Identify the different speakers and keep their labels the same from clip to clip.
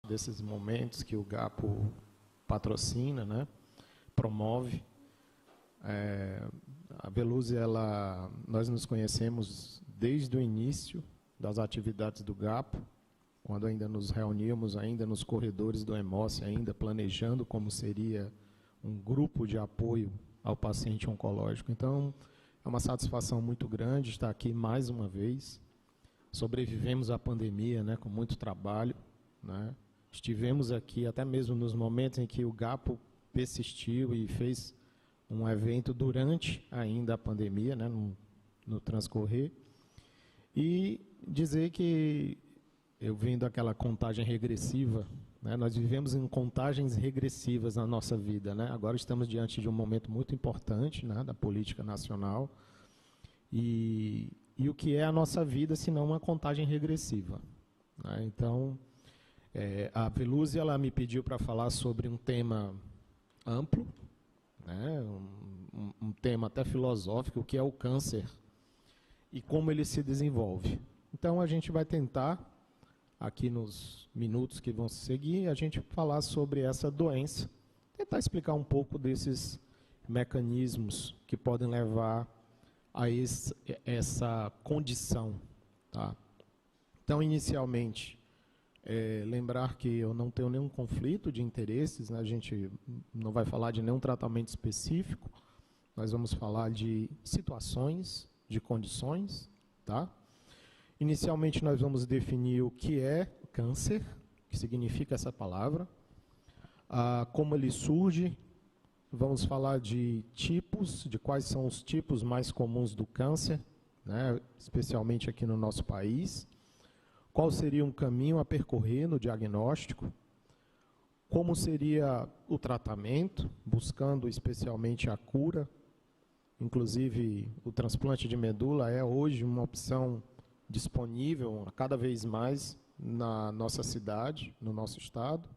Speaker 1: desses momentos que o GAPO patrocina, né, promove. A Veluse, nós nos conhecemos desde o início das atividades do GAPO, quando ainda nos reuníamos ainda nos corredores do Hemócio, ainda planejando como seria um grupo de apoio ao paciente oncológico. Então, é uma satisfação muito grande estar aqui mais uma vez. Sobrevivemos à pandemia, né, com muito trabalho, né? Estivemos aqui até mesmo nos momentos em que o GAPO persistiu e fez um evento durante ainda a pandemia, né, no transcorrer. E dizer que eu vendo aquela contagem regressiva, né, nós vivemos em contagens regressivas na nossa vida, né? Agora estamos diante de um momento muito importante, né, da política nacional. E o que é a nossa vida, se não uma contagem regressiva, né? Então, a Veluse, ela me pediu para falar sobre um tema amplo, né, um tema até filosófico, que é o câncer e como ele se desenvolve. Então, a gente vai tentar, aqui nos minutos que vão seguir, a gente falar sobre essa doença, tentar explicar um pouco desses mecanismos que podem levar a essa condição. Tá? Então, inicialmente, lembrar que eu não tenho nenhum conflito de interesses, né? A gente não vai falar de nenhum tratamento específico, nós vamos falar de situações, de condições, tá? Inicialmente, nós vamos definir o que é câncer, o que significa essa palavra, como ele surge, vamos falar de tipos, de quais são os tipos mais comuns do câncer, né, especialmente aqui no nosso país, qual seria um caminho a percorrer no diagnóstico, como seria o tratamento, buscando especialmente a cura, inclusive o transplante de medula é hoje uma opção disponível cada vez mais na nossa cidade, no nosso estado,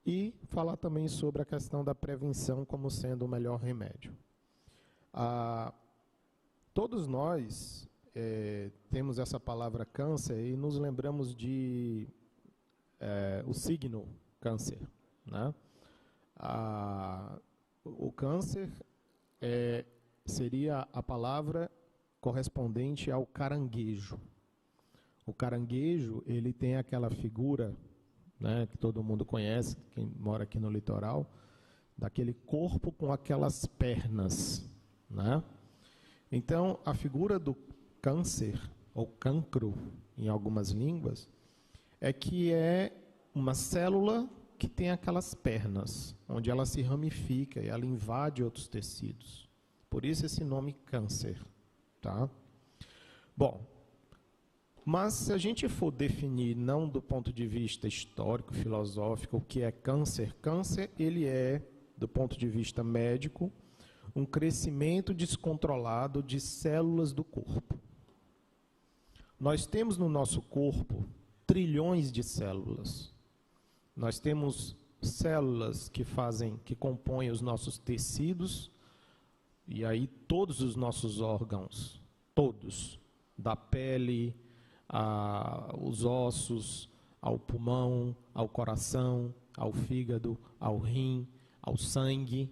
Speaker 1: e falar também sobre a questão da prevenção como sendo o melhor remédio. Todos nós temos essa palavra câncer e nos lembramos de o signo câncer, né? O câncer seria a palavra correspondente ao caranguejo. O caranguejo, ele tem aquela figura, né, que todo mundo conhece, quem mora aqui no litoral, daquele corpo com aquelas pernas, né? Então, a figura do câncer, ou cancro, em algumas línguas, é que é uma célula que tem aquelas pernas, onde ela se ramifica e ela invade outros tecidos. Por isso esse nome câncer. Tá? Bom, mas se a gente for definir, não do ponto de vista histórico, filosófico, o que é câncer, câncer ele é, do ponto de vista médico, um crescimento descontrolado de células do corpo. Nós temos no nosso corpo trilhões de células. Nós temos células que compõem os nossos tecidos, e aí todos os nossos órgãos, todos, da pele, os ossos, ao pulmão, ao coração, ao fígado, ao rim, ao sangue,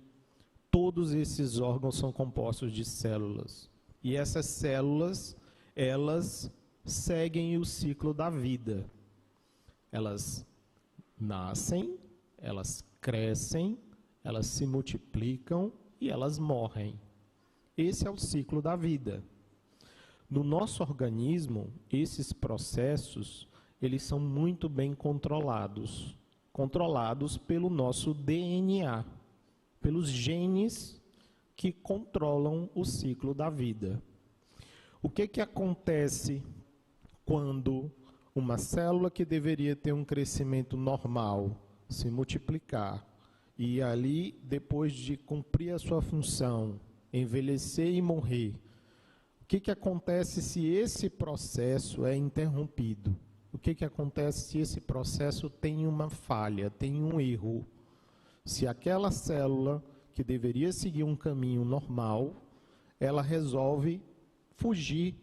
Speaker 1: todos esses órgãos são compostos de células. E essas células, elas seguem o ciclo da vida. Elas nascem, elas crescem, elas se multiplicam e elas morrem. Esse é o ciclo da vida. No nosso organismo, esses processos, eles são muito bem controlados. Controlados pelo nosso DNA, pelos genes que controlam o ciclo da vida. O que acontece quando uma célula que deveria ter um crescimento normal se multiplicar e ali, depois de cumprir a sua função, envelhecer e morrer, o que acontece se esse processo é interrompido? O que acontece se esse processo tem uma falha, tem um erro? Se aquela célula que deveria seguir um caminho normal, ela resolve fugir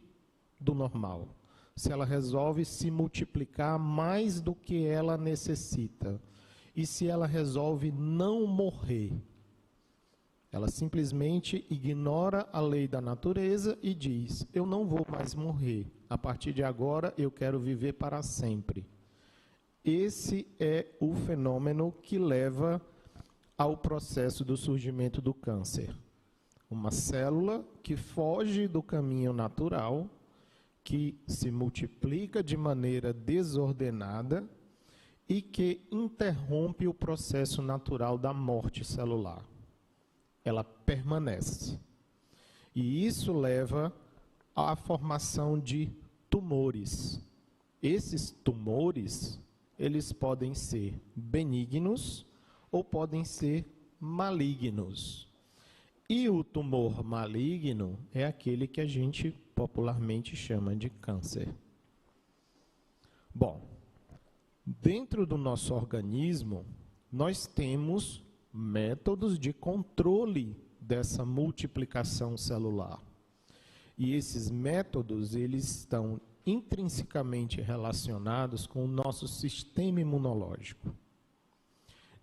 Speaker 1: do normal. se ela resolve se multiplicar mais do que ela necessita e se ela resolve não morrer. Ela simplesmente ignora a lei da natureza e diz: eu não vou mais morrer, a partir de agora eu quero viver para sempre. Esse é o fenômeno que leva ao processo do surgimento do câncer. Uma célula que foge do caminho natural, que se multiplica de maneira desordenada e que interrompe o processo natural da morte celular. Ela permanece. E isso leva à formação de tumores. Esses tumores, eles podem ser benignos ou podem ser malignos. E o tumor maligno é aquele que a gente popularmente chama de câncer. Bom, dentro do nosso organismo, nós temos métodos de controle dessa multiplicação celular. E esses métodos, eles estão intrinsecamente relacionados com o nosso sistema imunológico.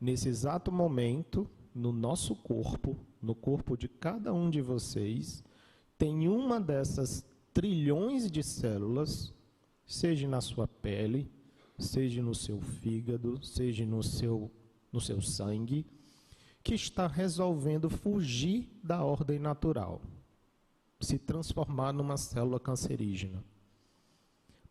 Speaker 1: Nesse exato momento, no nosso corpo, no corpo de cada um de vocês, tem uma dessas trilhões de células, seja na sua pele, seja no seu fígado, seja no seu sangue, que está resolvendo fugir da ordem natural, se transformar numa célula cancerígena.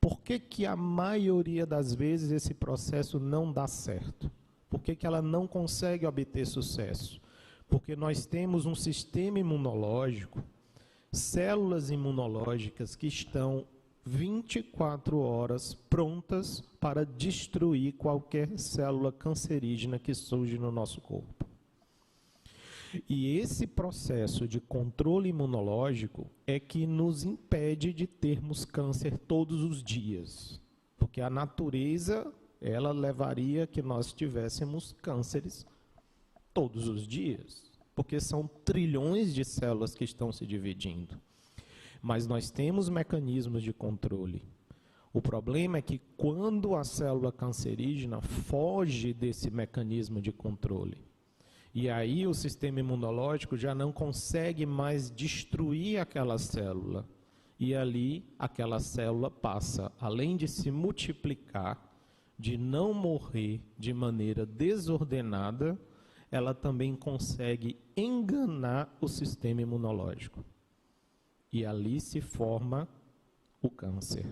Speaker 1: Por que que a maioria das vezes esse processo não dá certo? Por que que ela não consegue obter sucesso? Porque nós temos um sistema imunológico, células imunológicas que estão 24 horas prontas para destruir qualquer célula cancerígena que surge no nosso corpo. E esse processo de controle imunológico é que nos impede de termos câncer todos os dias. Porque a natureza, ela levaria que nós tivéssemos cânceres todos os dias. Porque são trilhões de células que estão se dividindo. Mas nós temos mecanismos de controle. O problema é que quando a célula cancerígena foge desse mecanismo de controle, e aí o sistema imunológico já não consegue mais destruir aquela célula. E ali aquela célula passa, além de se multiplicar, de não morrer de maneira desordenada, ela também consegue enganar o sistema imunológico. E ali se forma o câncer.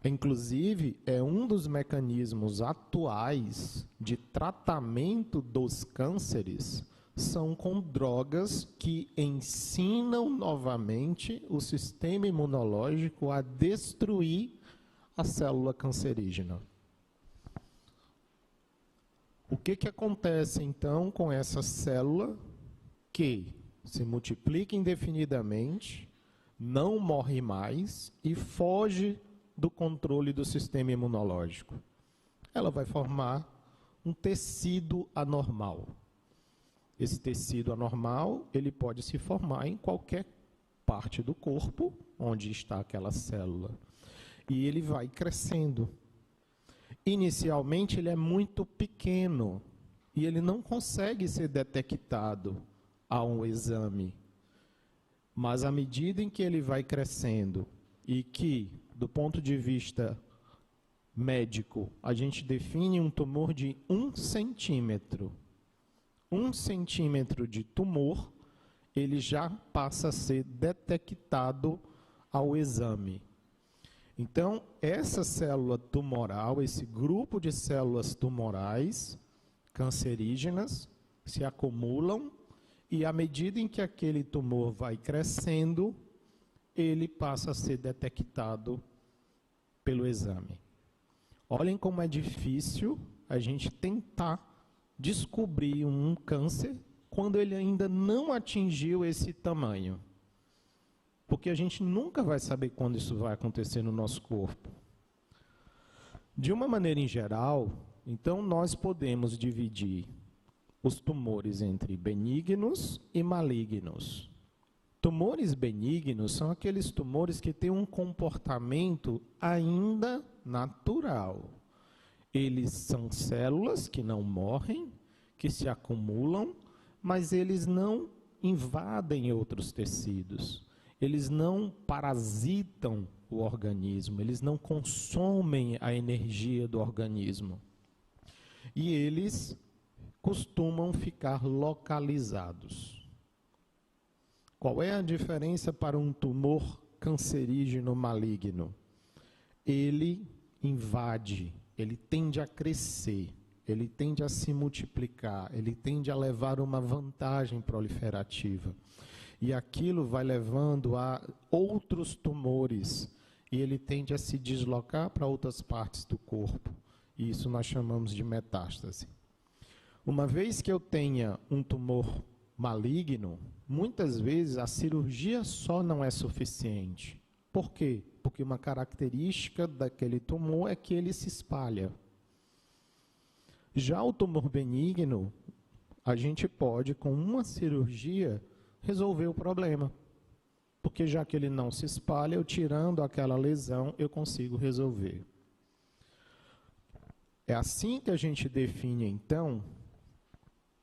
Speaker 1: Inclusive, é um dos mecanismos atuais de tratamento dos cânceres, são com drogas que ensinam novamente o sistema imunológico a destruir a célula cancerígena. O que acontece, então, com essa célula que se multiplica indefinidamente, não morre mais e foge do controle do sistema imunológico? Ela vai formar um tecido anormal. Esse tecido anormal, ele pode se formar em qualquer parte do corpo onde está aquela célula. E ele vai crescendo. Inicialmente, ele é muito pequeno e ele não consegue ser detectado a um exame. Mas à medida em que ele vai crescendo e que, do ponto de vista médico, a gente define um tumor de 1 centímetro. 1 centímetro de tumor, ele já passa a ser detectado ao exame. Então, essa célula tumoral, esse grupo de células tumorais cancerígenas se acumulam e, à medida em que aquele tumor vai crescendo, ele passa a ser detectado pelo exame. Olhem como é difícil a gente tentar descobrir um câncer quando ele ainda não atingiu esse tamanho. Porque a gente nunca vai saber quando isso vai acontecer no nosso corpo. De uma maneira em geral, então nós podemos dividir os tumores entre benignos e malignos. Tumores benignos são aqueles tumores que têm um comportamento ainda natural. Eles são células que não morrem, que se acumulam, mas eles não invadem outros tecidos. Eles não parasitam o organismo, eles não consomem a energia do organismo. E eles costumam ficar localizados. Qual é a diferença para um tumor cancerígeno maligno? Ele invade, ele tende a crescer, ele tende a se multiplicar, ele tende a levar uma vantagem proliferativa. E aquilo vai levando a outros tumores, e ele tende a se deslocar para outras partes do corpo. E isso nós chamamos de metástase. Uma vez que eu tenha um tumor maligno, muitas vezes a cirurgia só não é suficiente. Por quê? Porque uma característica daquele tumor é que ele se espalha. Já o tumor benigno, a gente pode, com uma cirurgia, resolver o problema. Porque já que ele não se espalha, eu tirando aquela lesão, eu consigo resolver. É assim que a gente define, então,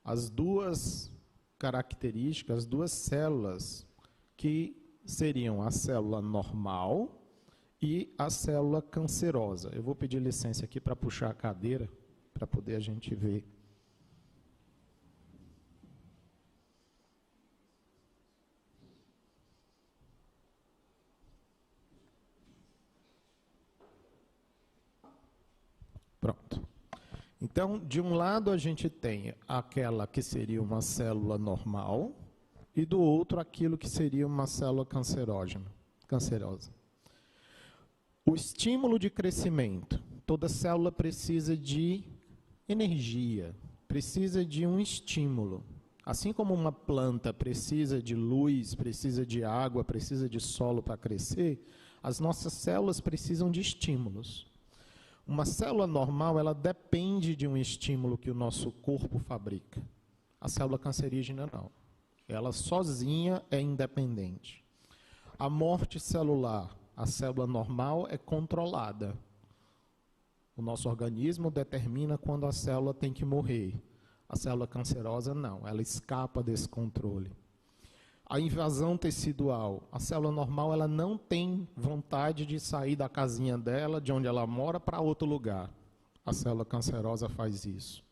Speaker 1: as duas características, as duas células, que seriam a célula normal e a célula cancerosa. Eu vou pedir licença aqui para puxar a cadeira, para poder a gente ver. Pronto. Então, de um lado a gente tem aquela que seria uma célula normal e do outro aquilo que seria uma célula cancerosa. O estímulo de crescimento. Toda célula precisa de energia, precisa de um estímulo. Assim como uma planta precisa de luz, precisa de água, precisa de solo para crescer, as nossas células precisam de estímulos. Uma célula normal, ela depende de um estímulo que o nosso corpo fabrica. A célula cancerígena não. Ela sozinha é independente. A morte celular, a célula normal é controlada. O nosso organismo determina quando a célula tem que morrer. A célula cancerosa não, ela escapa desse controle. A invasão tecidual, a célula normal ela não tem vontade de sair da casinha dela, de onde ela mora, para outro lugar. A célula cancerosa faz isso.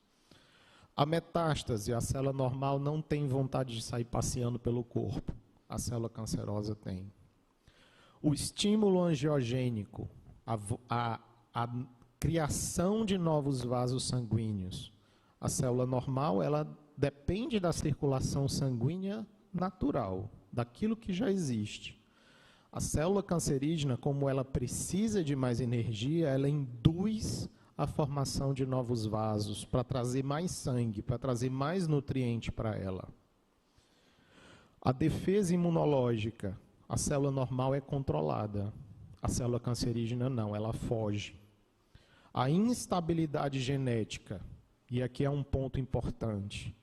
Speaker 1: A metástase, a célula normal não tem vontade de sair passeando pelo corpo. A célula cancerosa tem. O estímulo angiogênico, a criação de novos vasos sanguíneos. A célula normal, ela depende da circulação sanguínea natural, daquilo que já existe. A célula cancerígena, como ela precisa de mais energia, ela induz a formação de novos vasos para trazer mais sangue, para trazer mais nutriente para ela. A defesa imunológica, a célula normal é controlada, a célula cancerígena não, ela foge. A instabilidade genética, e aqui é um ponto importante.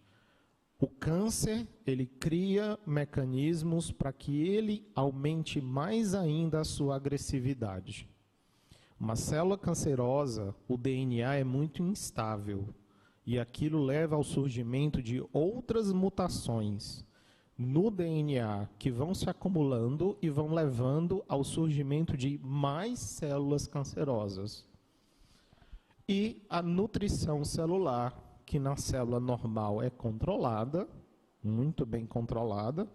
Speaker 1: O câncer, ele cria mecanismos para que ele aumente mais ainda a sua agressividade. Uma célula cancerosa, o DNA é muito instável, e aquilo leva ao surgimento de outras mutações no DNA, que vão se acumulando e vão levando ao surgimento de mais células cancerosas. E a nutrição celular, que na célula normal é controlada, muito bem controlada,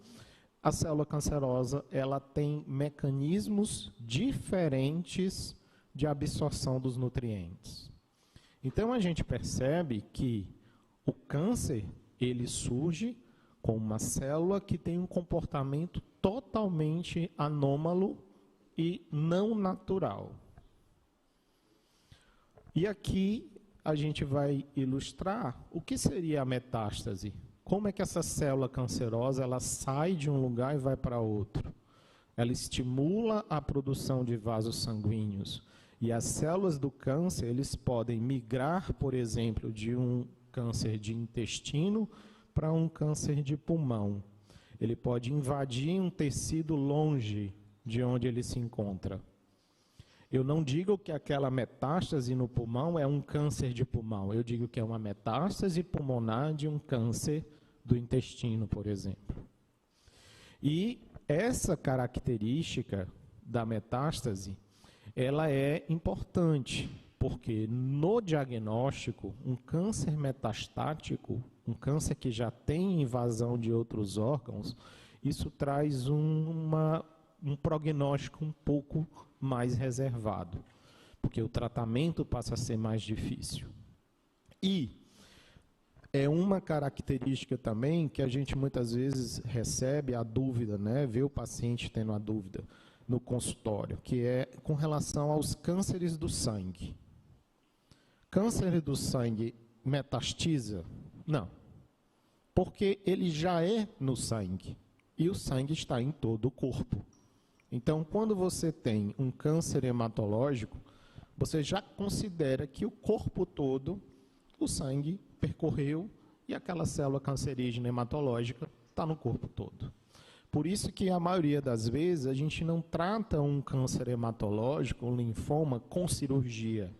Speaker 1: a célula cancerosa ela tem mecanismos diferentes de absorção dos nutrientes. Então a gente percebe que o câncer ele surge com uma célula que tem um comportamento totalmente anômalo e não natural. E aqui a gente vai ilustrar o que seria a metástase. Como é que essa célula cancerosa ela sai de um lugar e vai para outro? Ela estimula a produção de vasos sanguíneos. E as células do câncer, eles podem migrar, por exemplo, de um câncer de intestino para um câncer de pulmão. ele pode invadir um tecido longe de onde ele se encontra. Eu não digo que aquela metástase no pulmão é um câncer de pulmão, eu digo que é uma metástase pulmonar de um câncer do intestino, por exemplo. E essa característica da metástase, ela é importante, porque no diagnóstico, um câncer metastático, um câncer que já tem invasão de outros órgãos, isso traz um prognóstico um pouco mais reservado, porque o tratamento passa a ser mais difícil. E é uma característica também que a gente muitas vezes recebe a dúvida, né? Vê o paciente tendo a dúvida no consultório, que é com relação aos cânceres do sangue. Câncer do sangue metastiza? Não, porque ele já é no sangue, e o sangue está em todo o corpo. Então, quando você tem um câncer hematológico, você já considera que o corpo todo, o sangue percorreu e aquela célula cancerígena hematológica está no corpo todo. Por isso que a maioria das vezes a gente não trata um câncer hematológico, um linfoma, com cirurgia,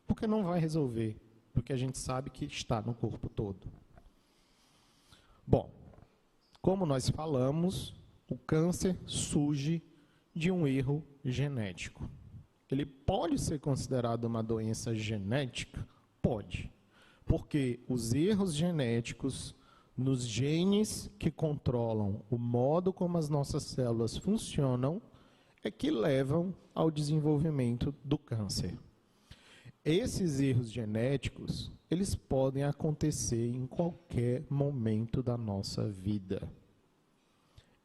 Speaker 1: porque não vai resolver, porque a gente sabe que está no corpo todo. Bom, como nós falamos, o câncer surge de um erro genético. Ele pode ser considerado uma doença genética? Pode, porque os erros genéticos nos genes que controlam o modo como as nossas células funcionam é que levam ao desenvolvimento do câncer. Esses erros genéticos, eles podem acontecer em qualquer momento da nossa vida.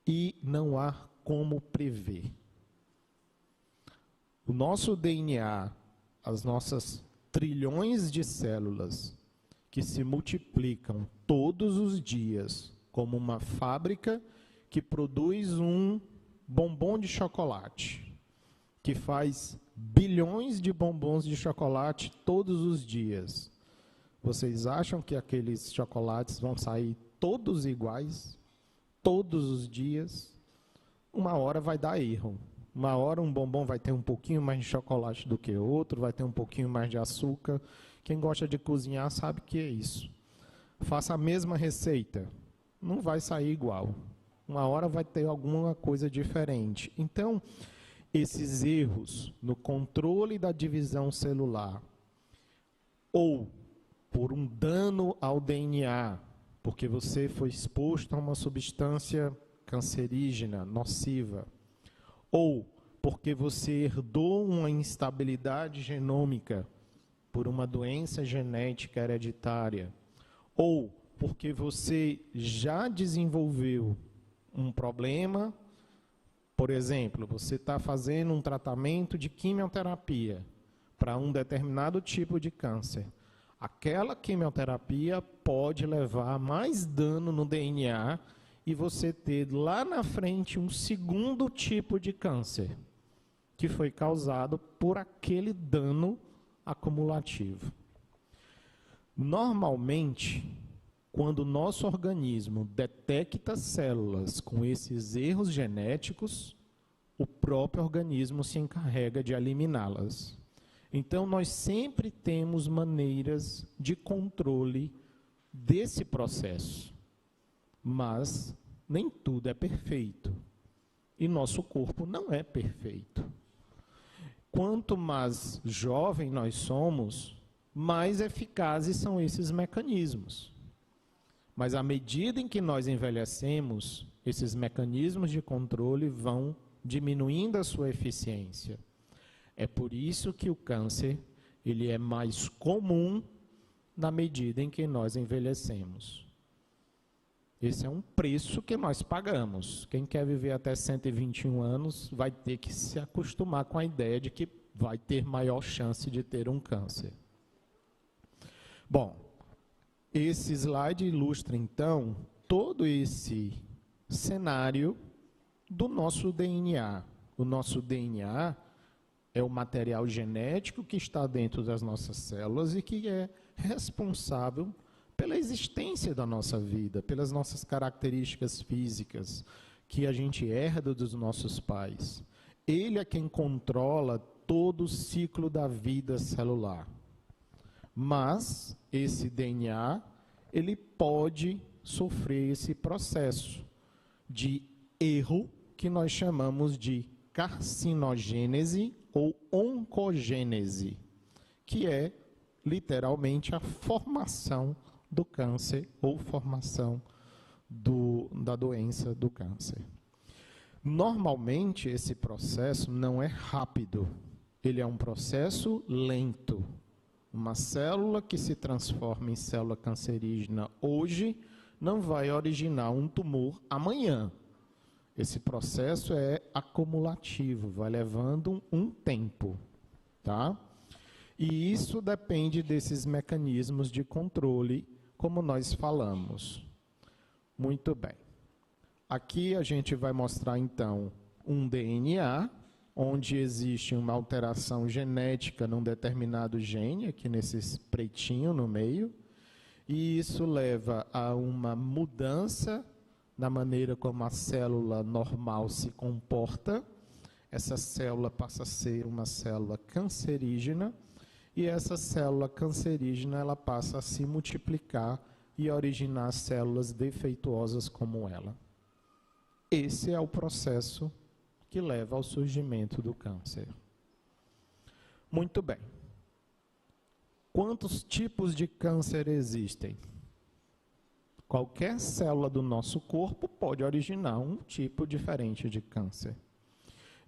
Speaker 1: E não há como prever. O nosso DNA, as nossas trilhões de células que se multiplicam todos os dias como uma fábrica que produz um bombom de chocolate, que faz bilhões de bombons de chocolate todos os dias. Vocês acham que aqueles chocolates vão sair todos iguais, todos os dias? Uma hora vai dar erro. Uma hora um bombom vai ter um pouquinho mais de chocolate do que outro, vai ter um pouquinho mais de açúcar. Quem gosta de cozinhar sabe que é isso. Faça a mesma receita, não vai sair igual. Uma hora vai ter alguma coisa diferente. Então, esses erros no controle da divisão celular, ou por um dano ao DNA, porque você foi exposto a uma substância cancerígena, nociva, ou porque você herdou uma instabilidade genômica por uma doença genética hereditária, ou porque você já desenvolveu um problema, por exemplo, você está fazendo um tratamento de quimioterapia para um determinado tipo de câncer. Aquela quimioterapia pode levar a mais dano no DNA e você ter lá na frente um segundo tipo de câncer, que foi causado por aquele dano acumulativo. Normalmente, quando o nosso organismo detecta células com esses erros genéticos, o próprio organismo se encarrega de eliminá-las. Então, nós sempre temos maneiras de controle desse processo. Mas nem tudo é perfeito. E nosso corpo não é perfeito. Quanto mais jovem nós somos, mais eficazes são esses mecanismos. Mas à medida em que nós envelhecemos, esses mecanismos de controle vão diminuindo a sua eficiência. É por isso que o câncer ele é mais comum na medida em que nós envelhecemos. Esse é um preço que nós pagamos. Quem quer viver até 121 anos vai ter que se acostumar com a ideia de que vai ter maior chance de ter um câncer. Bom, esse slide ilustra, então, todo esse cenário do nosso DNA. O nosso DNA é o material genético que está dentro das nossas células e que é responsável pela existência da nossa vida, pelas nossas características físicas, que a gente herda dos nossos pais. Ele é quem controla todo o ciclo da vida celular. Mas esse DNA, ele pode sofrer esse processo de erro que nós chamamos de carcinogênese ou oncogênese, que é literalmente a formação do câncer ou formação da doença do câncer. Normalmente esse processo não é rápido, ele é um processo lento. Uma célula que se transforma em célula cancerígena hoje não vai originar um tumor amanhã. Esse processo é acumulativo, vai levando um tempo, tá? E isso depende desses mecanismos de controle, como nós falamos. Muito bem. Aqui a gente vai mostrar, então, um DNA, onde existe uma alteração genética num determinado gene, aqui nesse pretinho no meio, e isso leva a uma mudança na maneira como a célula normal se comporta. Essa célula passa a ser uma célula cancerígena, e essa célula cancerígena ela passa a se multiplicar e originar células defeituosas como ela. Esse é o processo que leva ao surgimento do câncer. Muito bem. Quantos tipos de câncer existem? Qualquer célula do nosso corpo pode originar um tipo diferente de câncer.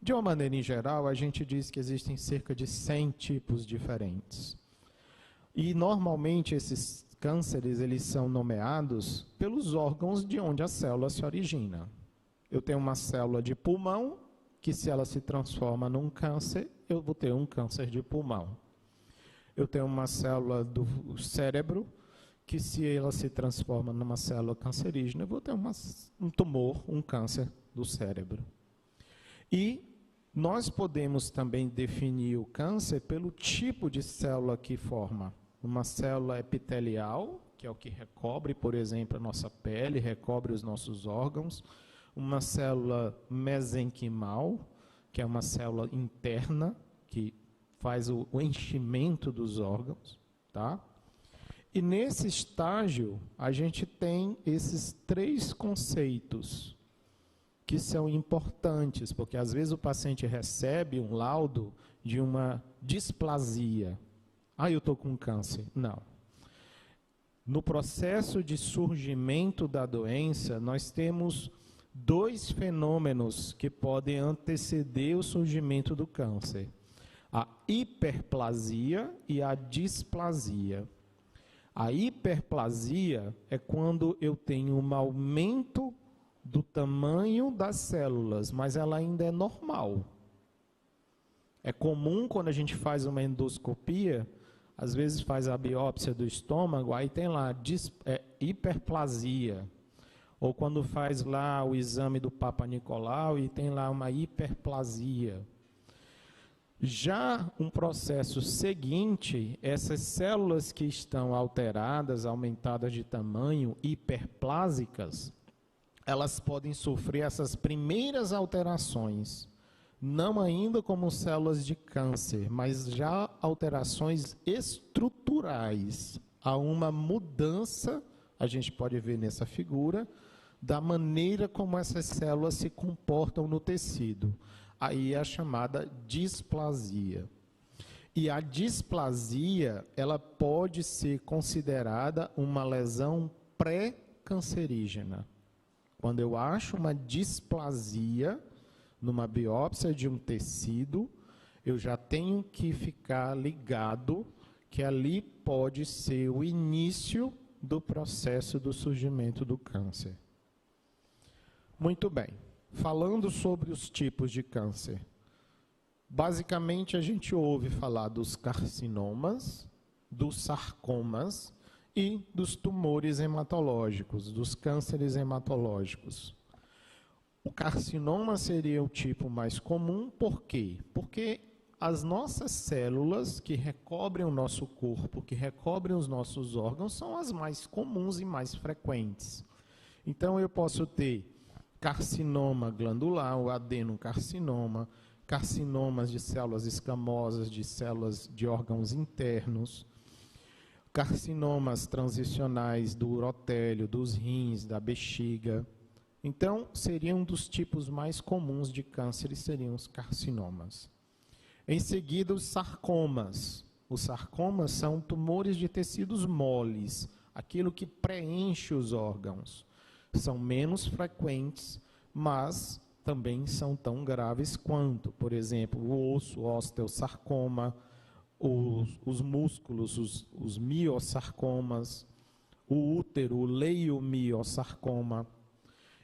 Speaker 1: De uma maneira em geral, a gente diz que existem cerca de 100 tipos diferentes. E normalmente esses cânceres eles são nomeados pelos órgãos de onde a célula se origina. Eu tenho uma célula de pulmão, que se ela se transforma num câncer, eu vou ter um câncer de pulmão. Eu tenho uma célula do cérebro, que se ela se transforma numa célula cancerígena, eu vou ter um tumor, um câncer do cérebro. E nós podemos também definir o câncer pelo tipo de célula que forma. Uma célula epitelial, que é o que recobre, por exemplo, a nossa pele, recobre os nossos órgãos. Uma célula mesenquimal, que é uma célula interna, que faz o enchimento dos órgãos, tá? E nesse estágio, a gente tem esses 3 conceitos que são importantes, porque às vezes o paciente recebe um laudo de uma displasia. Ah, eu estou com câncer. Não. No processo de surgimento da doença, nós temos 2 fenômenos que podem anteceder o surgimento do câncer: a hiperplasia e a displasia. A hiperplasia é quando eu tenho um aumento do tamanho das células, mas ela ainda é normal. É comum quando a gente faz uma endoscopia, às vezes faz a biópsia do estômago, aí tem lá hiperplasia. Ou quando faz lá o exame do Papa Nicolau e tem lá uma hiperplasia. Já um processo seguinte, essas células que estão alteradas, aumentadas de tamanho, hiperplásicas, elas podem sofrer essas primeiras alterações, não ainda como células de câncer, mas já alterações estruturais. Há uma mudança, a gente pode ver nessa figura, da maneira como essas células se comportam no tecido. Aí é a chamada displasia. E a displasia, ela pode ser considerada uma lesão pré-cancerígena. Quando eu acho uma displasia numa biópsia de um tecido, eu já tenho que ficar ligado que ali pode ser o início do processo do surgimento do câncer. Muito bem. Falando sobre os tipos de câncer, basicamente a gente ouve falar dos carcinomas, dos sarcomas e dos tumores hematológicos, dos cânceres hematológicos. O carcinoma seria o tipo mais comum, por quê? Porque as nossas células que recobrem o nosso corpo, que recobrem os nossos órgãos, são as mais comuns e mais frequentes. Então, eu posso ter carcinoma glandular, o adenocarcinoma, carcinomas de células escamosas, de células de órgãos internos, carcinomas transicionais do urotélio, dos rins, da bexiga. Então, seriam um dos tipos mais comuns de câncer, seriam os carcinomas. Em seguida, os sarcomas. Os sarcomas são tumores de tecidos moles, aquilo que preenche os órgãos. São menos frequentes, mas também são tão graves quanto, por exemplo, o osso, o osteosarcoma, os músculos, os miosarcomas, o útero, o leiomiosarcoma,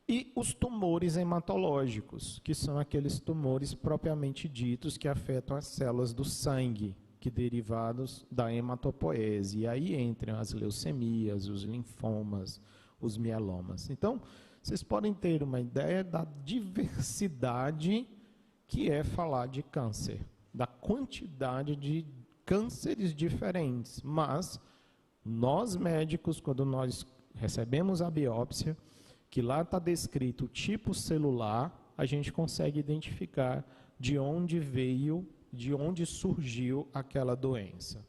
Speaker 1: e os tumores hematológicos, que são aqueles tumores propriamente ditos que afetam as células do sangue, que derivados da hematopoese. E aí entram as leucemias, os linfomas, os mielomas. Então, vocês podem ter uma ideia da diversidade que é falar de câncer, da quantidade de cânceres diferentes. Mas nós médicos, quando nós recebemos a biópsia, que lá está descrito o tipo celular, a gente consegue identificar de onde veio, de onde surgiu aquela doença.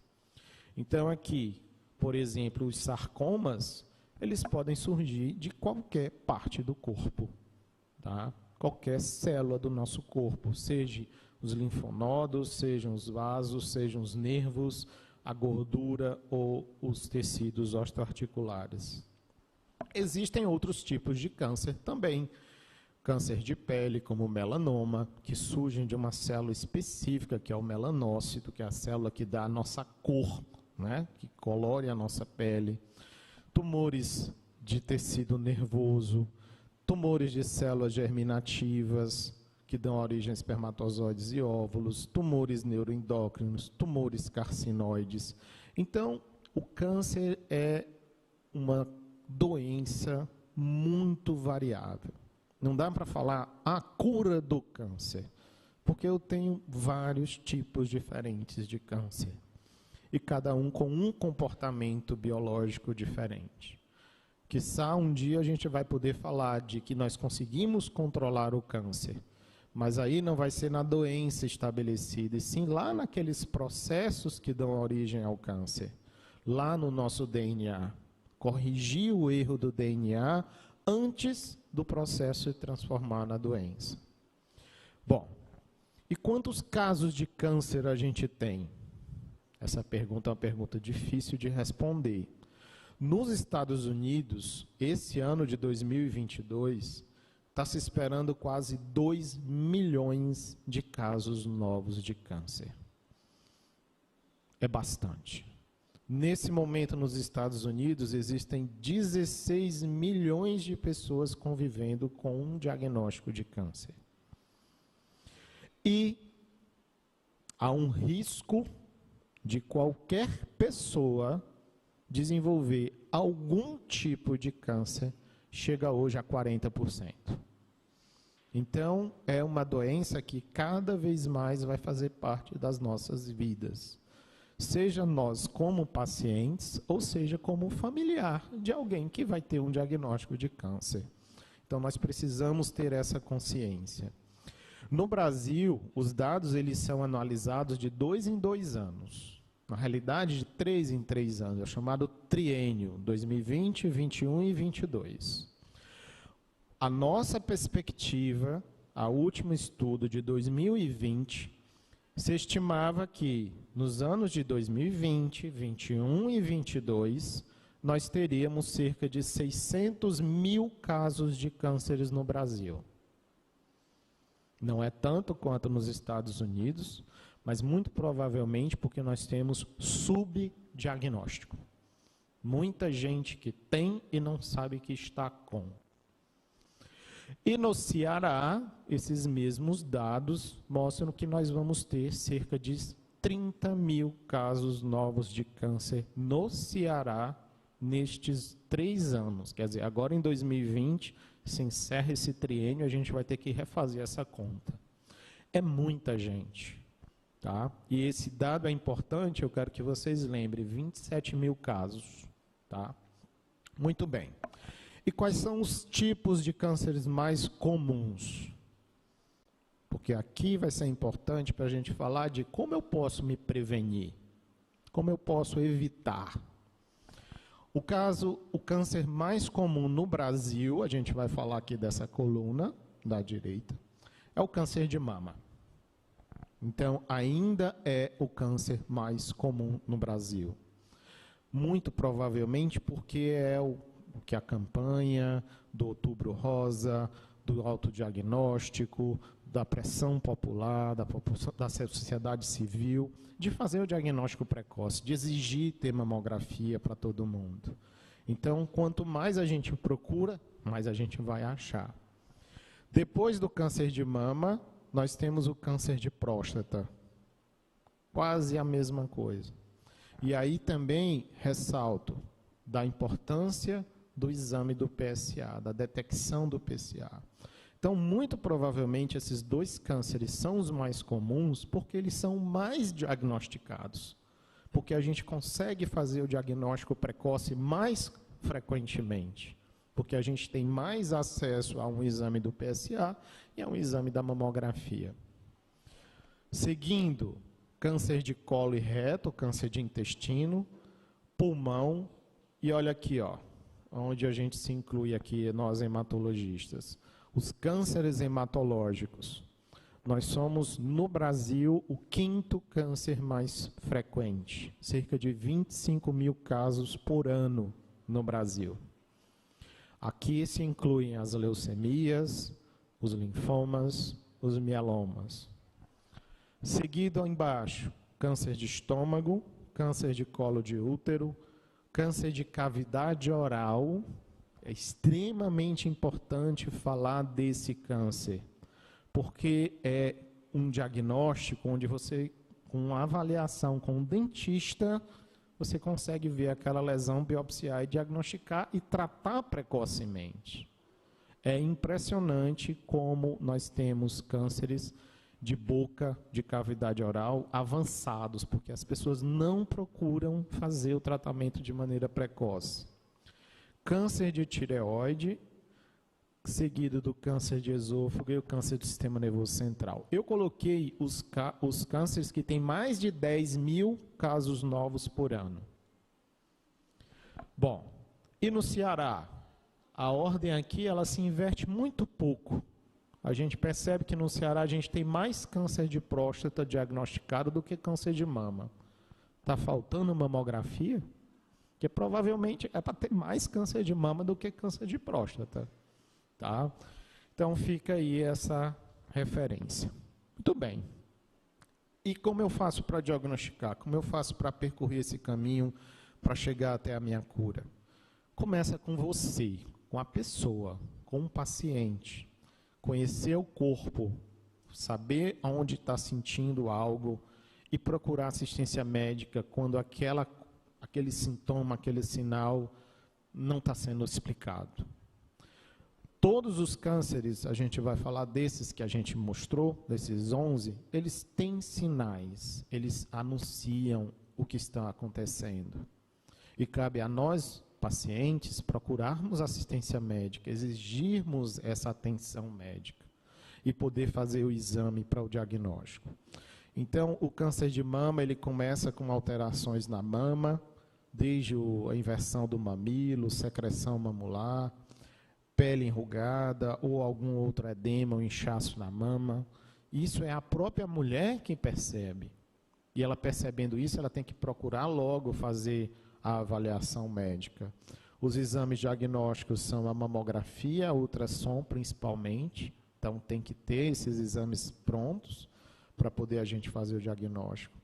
Speaker 1: Então aqui, por exemplo, os sarcomas, eles podem surgir de qualquer parte do corpo, tá? Qualquer célula do nosso corpo, seja os linfonodos, sejam os vasos, sejam os nervos, a gordura ou os tecidos osteoarticulares. Existem outros tipos de câncer também. Câncer de pele, como o melanoma, que surgem de uma célula específica, que é o melanócito, que é a célula que dá a nossa cor, né? Que colore a nossa pele. Tumores de tecido nervoso, tumores de células germinativas, que dão origem a espermatozoides e óvulos, tumores neuroendócrinos, tumores carcinoides. Então, o câncer é uma doença muito variável. Não dá para falar a cura do câncer, porque eu tenho vários tipos diferentes de câncer. E cada um com um comportamento biológico diferente. Quiçá um dia a gente vai poder falar de que nós conseguimos controlar o câncer, mas aí não vai ser na doença estabelecida, e sim lá naqueles processos que dão origem ao câncer, lá no nosso DNA. Corrigir o erro do DNA antes do processo se transformar na doença. Bom, e quantos casos de câncer a gente tem? Essa pergunta é uma pergunta difícil de responder. Nos Estados Unidos, esse ano de 2022, está se esperando quase 2 milhões de casos novos de câncer. É bastante. Nesse momento, nos Estados Unidos, existem 16 milhões de pessoas convivendo com um diagnóstico de câncer. E há um risco de qualquer pessoa desenvolver algum tipo de câncer, chega hoje a 40%. Então, é uma doença que cada vez mais vai fazer parte das nossas vidas. Seja nós como pacientes, ou seja como familiar de alguém que vai ter um diagnóstico de câncer. Então, nós precisamos ter essa consciência. No Brasil, os dados eles são analisados de 2 em 2 anos. Na realidade, de 3 em 3 anos. É chamado triênio, 2020, 2021 e 2022. A nossa perspectiva, a último estudo de 2020, se estimava que nos anos de 2020, 2021 e 2022, nós teríamos cerca de 600 mil casos de cânceres no Brasil. Não é tanto quanto nos Estados Unidos, mas muito provavelmente porque nós temos subdiagnóstico. Muita gente que tem e não sabe que está com. E no Ceará, esses mesmos dados mostram que nós vamos ter cerca de 30 mil casos novos de câncer no Ceará nestes 3 anos. Quer dizer, agora em 2020, se encerra esse triênio, a gente vai ter que refazer essa conta. É muita gente. Tá? E esse dado é importante, eu quero que vocês lembrem, 27 mil casos. Tá? Muito bem. E quais são os tipos de cânceres mais comuns? Porque aqui vai ser importante para a gente falar de como eu posso me prevenir, como eu posso evitar. O câncer mais comum no Brasil, a gente vai falar aqui dessa coluna da direita, é o câncer de mama. Então, ainda é o câncer mais comum no Brasil. Muito provavelmente porque é o que a campanha do Outubro Rosa, do autodiagnóstico, da pressão popular, da sociedade civil, de fazer o diagnóstico precoce, de exigir ter mamografia para todo mundo. Então, quanto mais a gente procura, mais a gente vai achar. Depois do câncer de mama, nós temos o câncer de próstata. Quase a mesma coisa. E aí também ressalto da importância do exame do PSA, da detecção do PSA. Então, muito provavelmente, esses dois cânceres são os mais comuns porque eles são mais diagnosticados. Porque a gente consegue fazer o diagnóstico precoce mais frequentemente. Porque a gente tem mais acesso a um exame do PSA e a um exame da mamografia. Seguindo, câncer de colo e reto, câncer de intestino, pulmão, e olha aqui, ó, onde a gente se inclui aqui, nós hematologistas. Os cânceres hematológicos. Nós somos, no Brasil, o 5º câncer mais frequente. Cerca de 25 mil casos por ano no Brasil. Aqui se incluem as leucemias, os linfomas, os mielomas. Seguido embaixo, câncer de estômago, câncer de colo de útero, câncer de cavidade oral. É extremamente importante falar desse câncer, porque é um diagnóstico onde você, com uma avaliação com um dentista, você consegue ver aquela lesão, biopsiar e diagnosticar e tratar precocemente. É impressionante como nós temos cânceres de boca, de cavidade oral, avançados, porque as pessoas não procuram fazer o tratamento de maneira precoce. Câncer de tireoide, seguido do câncer de esôfago e o câncer do sistema nervoso central. Eu coloquei os cânceres que têm mais de 10 mil casos novos por ano. Bom, e no Ceará? A ordem aqui ela se inverte muito pouco. A gente percebe que no Ceará a gente tem mais câncer de próstata diagnosticado do que câncer de mama. Está faltando mamografia? Porque provavelmente é para ter mais câncer de mama do que câncer de próstata. Tá? Então fica aí essa referência. Muito bem. E como eu faço para diagnosticar? Como eu faço para percorrer esse caminho para chegar até a minha cura? Começa com você, com a pessoa, com o paciente. Conhecer o corpo, saber onde está sentindo algo e procurar assistência médica quando aquele sintoma, aquele sinal não está sendo explicado. Todos os cânceres, a gente vai falar desses que a gente mostrou, desses 11, eles têm sinais, eles anunciam o que está acontecendo. E cabe a nós, pacientes, procurarmos assistência médica, exigirmos essa atenção médica e poder fazer o exame para o diagnóstico. Então, o câncer de mama, ele começa com alterações na mama, desde a inversão do mamilo, secreção mamular, pele enrugada ou algum outro edema ou inchaço na mama. Isso é a própria mulher que percebe. E ela percebendo isso, ela tem que procurar logo fazer a avaliação médica. Os exames diagnósticos são a mamografia, a ultrassom principalmente. Então tem que ter esses exames prontos para poder a gente fazer o diagnóstico.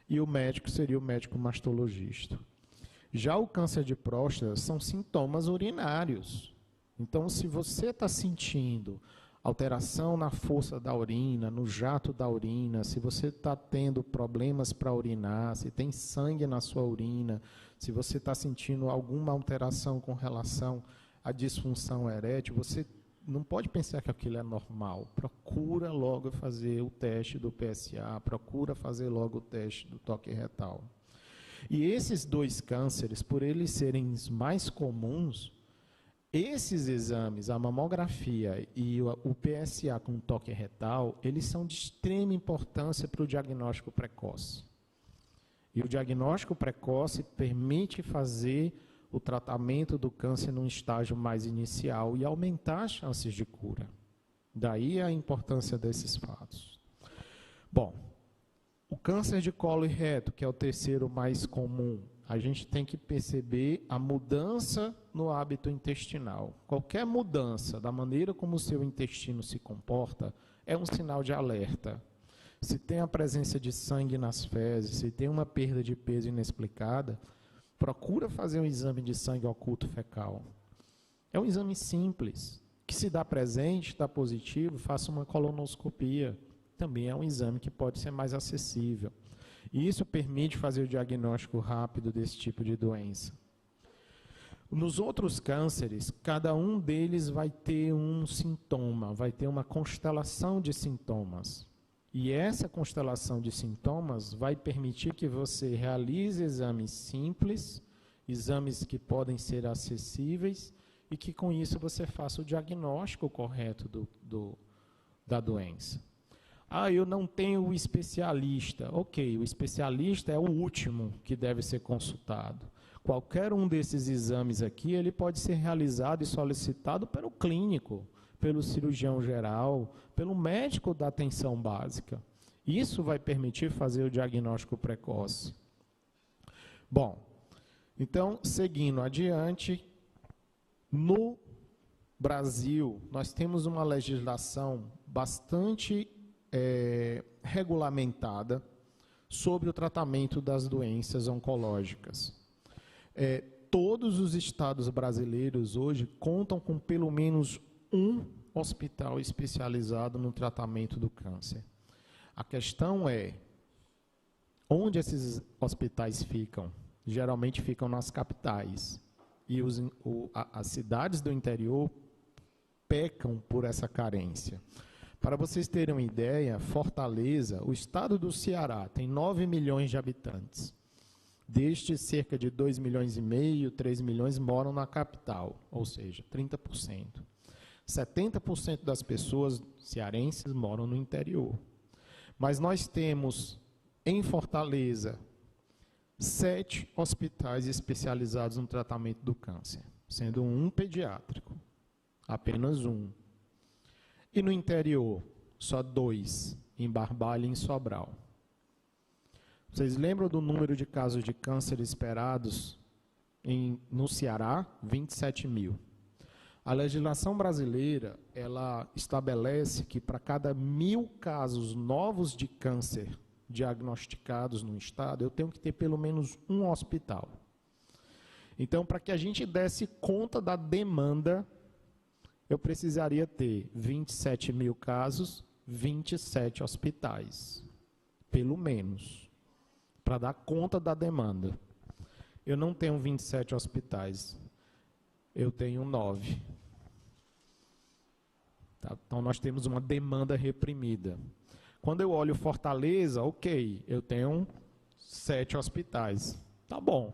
Speaker 1: E o médico seria o médico mastologista. Já o câncer de próstata são sintomas urinários. Então, se você está sentindo alteração na força da urina, no jato da urina, se você está tendo problemas para urinar, se tem sangue na sua urina, se você está sentindo alguma alteração com relação à disfunção erétil, você não pode pensar que aquilo é normal. Procura logo fazer o teste do PSA, procura fazer logo o teste do toque retal. E esses dois cânceres, por eles serem mais comuns, esses exames, a mamografia e o PSA com toque retal, eles são de extrema importância para o diagnóstico precoce. E o diagnóstico precoce permite fazer o tratamento do câncer num estágio mais inicial e aumentar as chances de cura. Daí a importância desses fatos. Bom, o câncer de colo e reto, que é o terceiro mais comum, a gente tem que perceber a mudança no hábito intestinal. Qualquer mudança da maneira como o seu intestino se comporta é um sinal de alerta. Se tem a presença de sangue nas fezes, se tem uma perda de peso inexplicada, procura fazer um exame de sangue oculto fecal. É um exame simples, que se dá presente, está positivo, faça uma colonoscopia. Também é um exame que pode ser mais acessível. E isso permite fazer o diagnóstico rápido desse tipo de doença. Nos outros cânceres, cada um deles vai ter um sintoma, vai ter uma constelação de sintomas. E essa constelação de sintomas vai permitir que você realize exames simples, exames que podem ser acessíveis e que com isso você faça o diagnóstico correto da doença. Ah, eu não tenho o especialista. Ok, o especialista é o último que deve ser consultado. Qualquer um desses exames aqui, ele pode ser realizado e solicitado pelo clínico, pelo cirurgião geral, pelo médico da atenção básica. Isso vai permitir fazer o diagnóstico precoce. Bom, então, seguindo adiante, no Brasil, nós temos uma legislação bastante regulamentada sobre o tratamento das doenças oncológicas. Todos os estados brasileiros hoje contam com pelo menos um hospital especializado no tratamento do câncer. A questão é, onde esses hospitais ficam? Geralmente ficam nas capitais. E as cidades do interior pecam por essa carência. Para vocês terem uma ideia, Fortaleza, o estado do Ceará, tem 9 milhões de habitantes. Destes, cerca de 2 milhões e meio, 3 milhões moram na capital, ou seja, 30%. 70% das pessoas cearenses moram no interior. Mas nós temos, em Fortaleza, 7 hospitais especializados no tratamento do câncer, sendo um pediátrico, apenas um. E no interior, só 2, em Barbalha e em Sobral. Vocês lembram do número de casos de câncer esperados no Ceará? 27 mil. A legislação brasileira, ela estabelece que para cada 1.000 casos novos de câncer diagnosticados no estado, eu tenho que ter pelo menos um hospital. Então, para que a gente desse conta da demanda, eu precisaria ter 27 mil casos, 27 hospitais, pelo menos, para dar conta da demanda. Eu não tenho 27 hospitais, eu tenho 9. Tá? Então, nós temos uma demanda reprimida. Quando eu olho Fortaleza, ok, eu tenho 7 hospitais. Tá bom.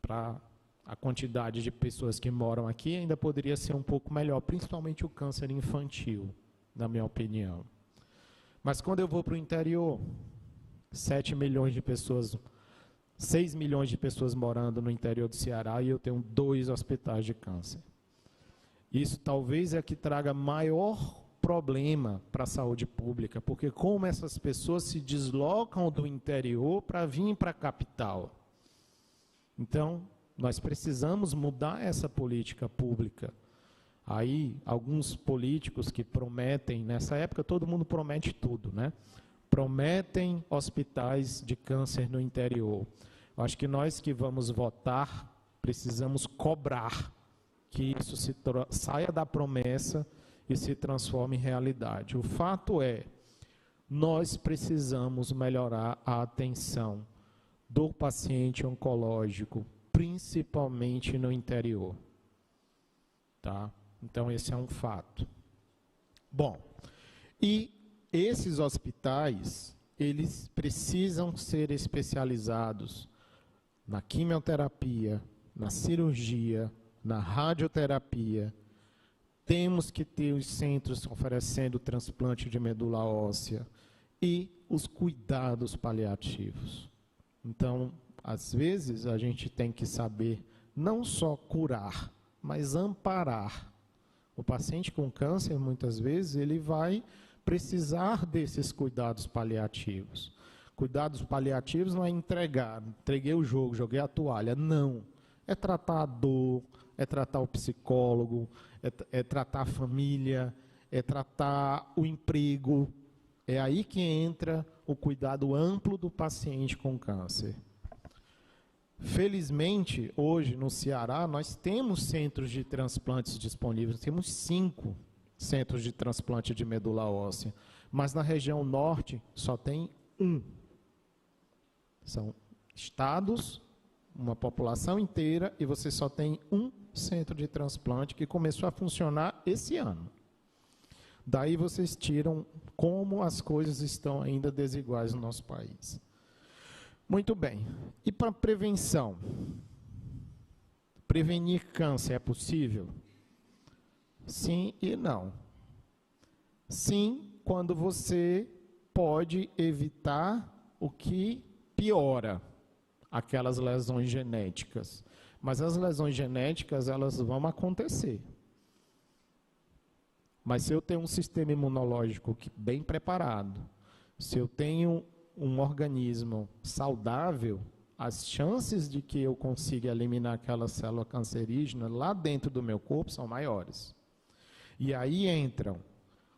Speaker 1: Para a quantidade de pessoas que moram aqui, ainda poderia ser um pouco melhor, principalmente o câncer infantil, na minha opinião. Mas quando eu vou para o interior, 7 milhões de pessoas, 6 milhões de pessoas morando no interior do Ceará e eu tenho 2 hospitais de câncer. Isso talvez é que traga maior problema para a saúde pública, porque como essas pessoas se deslocam do interior para vir para a capital. Então, nós precisamos mudar essa política pública. Aí, alguns políticos que prometem, nessa época todo mundo promete tudo, né? Prometem hospitais de câncer no interior. Eu acho que nós que vamos votar, precisamos cobrar que isso saia da promessa e se transforme em realidade. O fato é, nós precisamos melhorar a atenção do paciente oncológico, principalmente no interior. Tá? Então, esse é um fato. Bom, e esses hospitais, eles precisam ser especializados na quimioterapia, na cirurgia, na radioterapia. Temos que ter os centros oferecendo transplante de medula óssea e os cuidados paliativos. Então, às vezes, a gente tem que saber não só curar, mas amparar. O paciente com câncer, muitas vezes, ele vai precisar desses cuidados paliativos. Cuidados paliativos não é entreguei o jogo, joguei a toalha. Não. É tratar a dor, é tratar o psicólogo, é tratar a família, é tratar o emprego. É aí que entra o cuidado amplo do paciente com câncer. Felizmente, hoje, no Ceará, nós temos centros de transplantes disponíveis. Temos 5 centros de transplante de medula óssea. Mas na região norte, só tem 1. São estados, uma população inteira, e você só tem 1 centro de transplante que começou a funcionar esse ano. Daí vocês tiram como as coisas estão ainda desiguais no nosso país. Muito bem. E para prevenção? Prevenir câncer é possível? Sim e não. Sim, quando você pode evitar o que piora, aquelas lesões genéticas. Mas as lesões genéticas, elas vão acontecer. Mas se eu tenho um sistema imunológico bem preparado, se eu tenho um organismo saudável, as chances de que eu consiga eliminar aquela célula cancerígena lá dentro do meu corpo são maiores. E aí entram,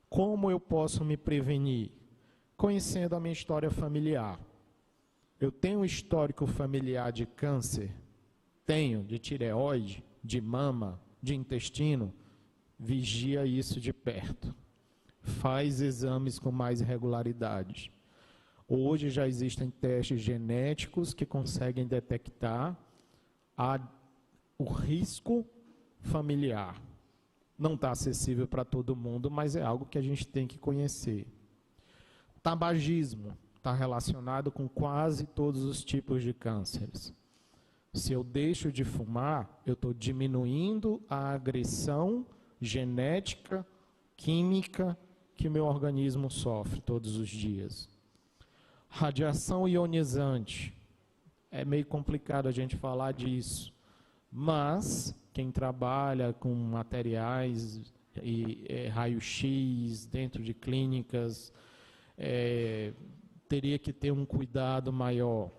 Speaker 1: como eu posso me prevenir? Conhecendo a minha história familiar. Eu tenho um histórico familiar de câncer? Tenho, de tireoide, de mama, de intestino? Vigia isso de perto. Faz exames com mais regularidade. Hoje já existem testes genéticos que conseguem detectar o risco familiar. Não está acessível para todo mundo, mas é algo que a gente tem que conhecer. Tabagismo está relacionado com quase todos os tipos de cânceres. Se eu deixo de fumar, eu estou diminuindo a agressão genética, química que meu organismo sofre todos os dias. Radiação ionizante. É meio complicado a gente falar disso, mas quem trabalha com materiais e raio-x dentro de clínicas teria que ter um cuidado maior.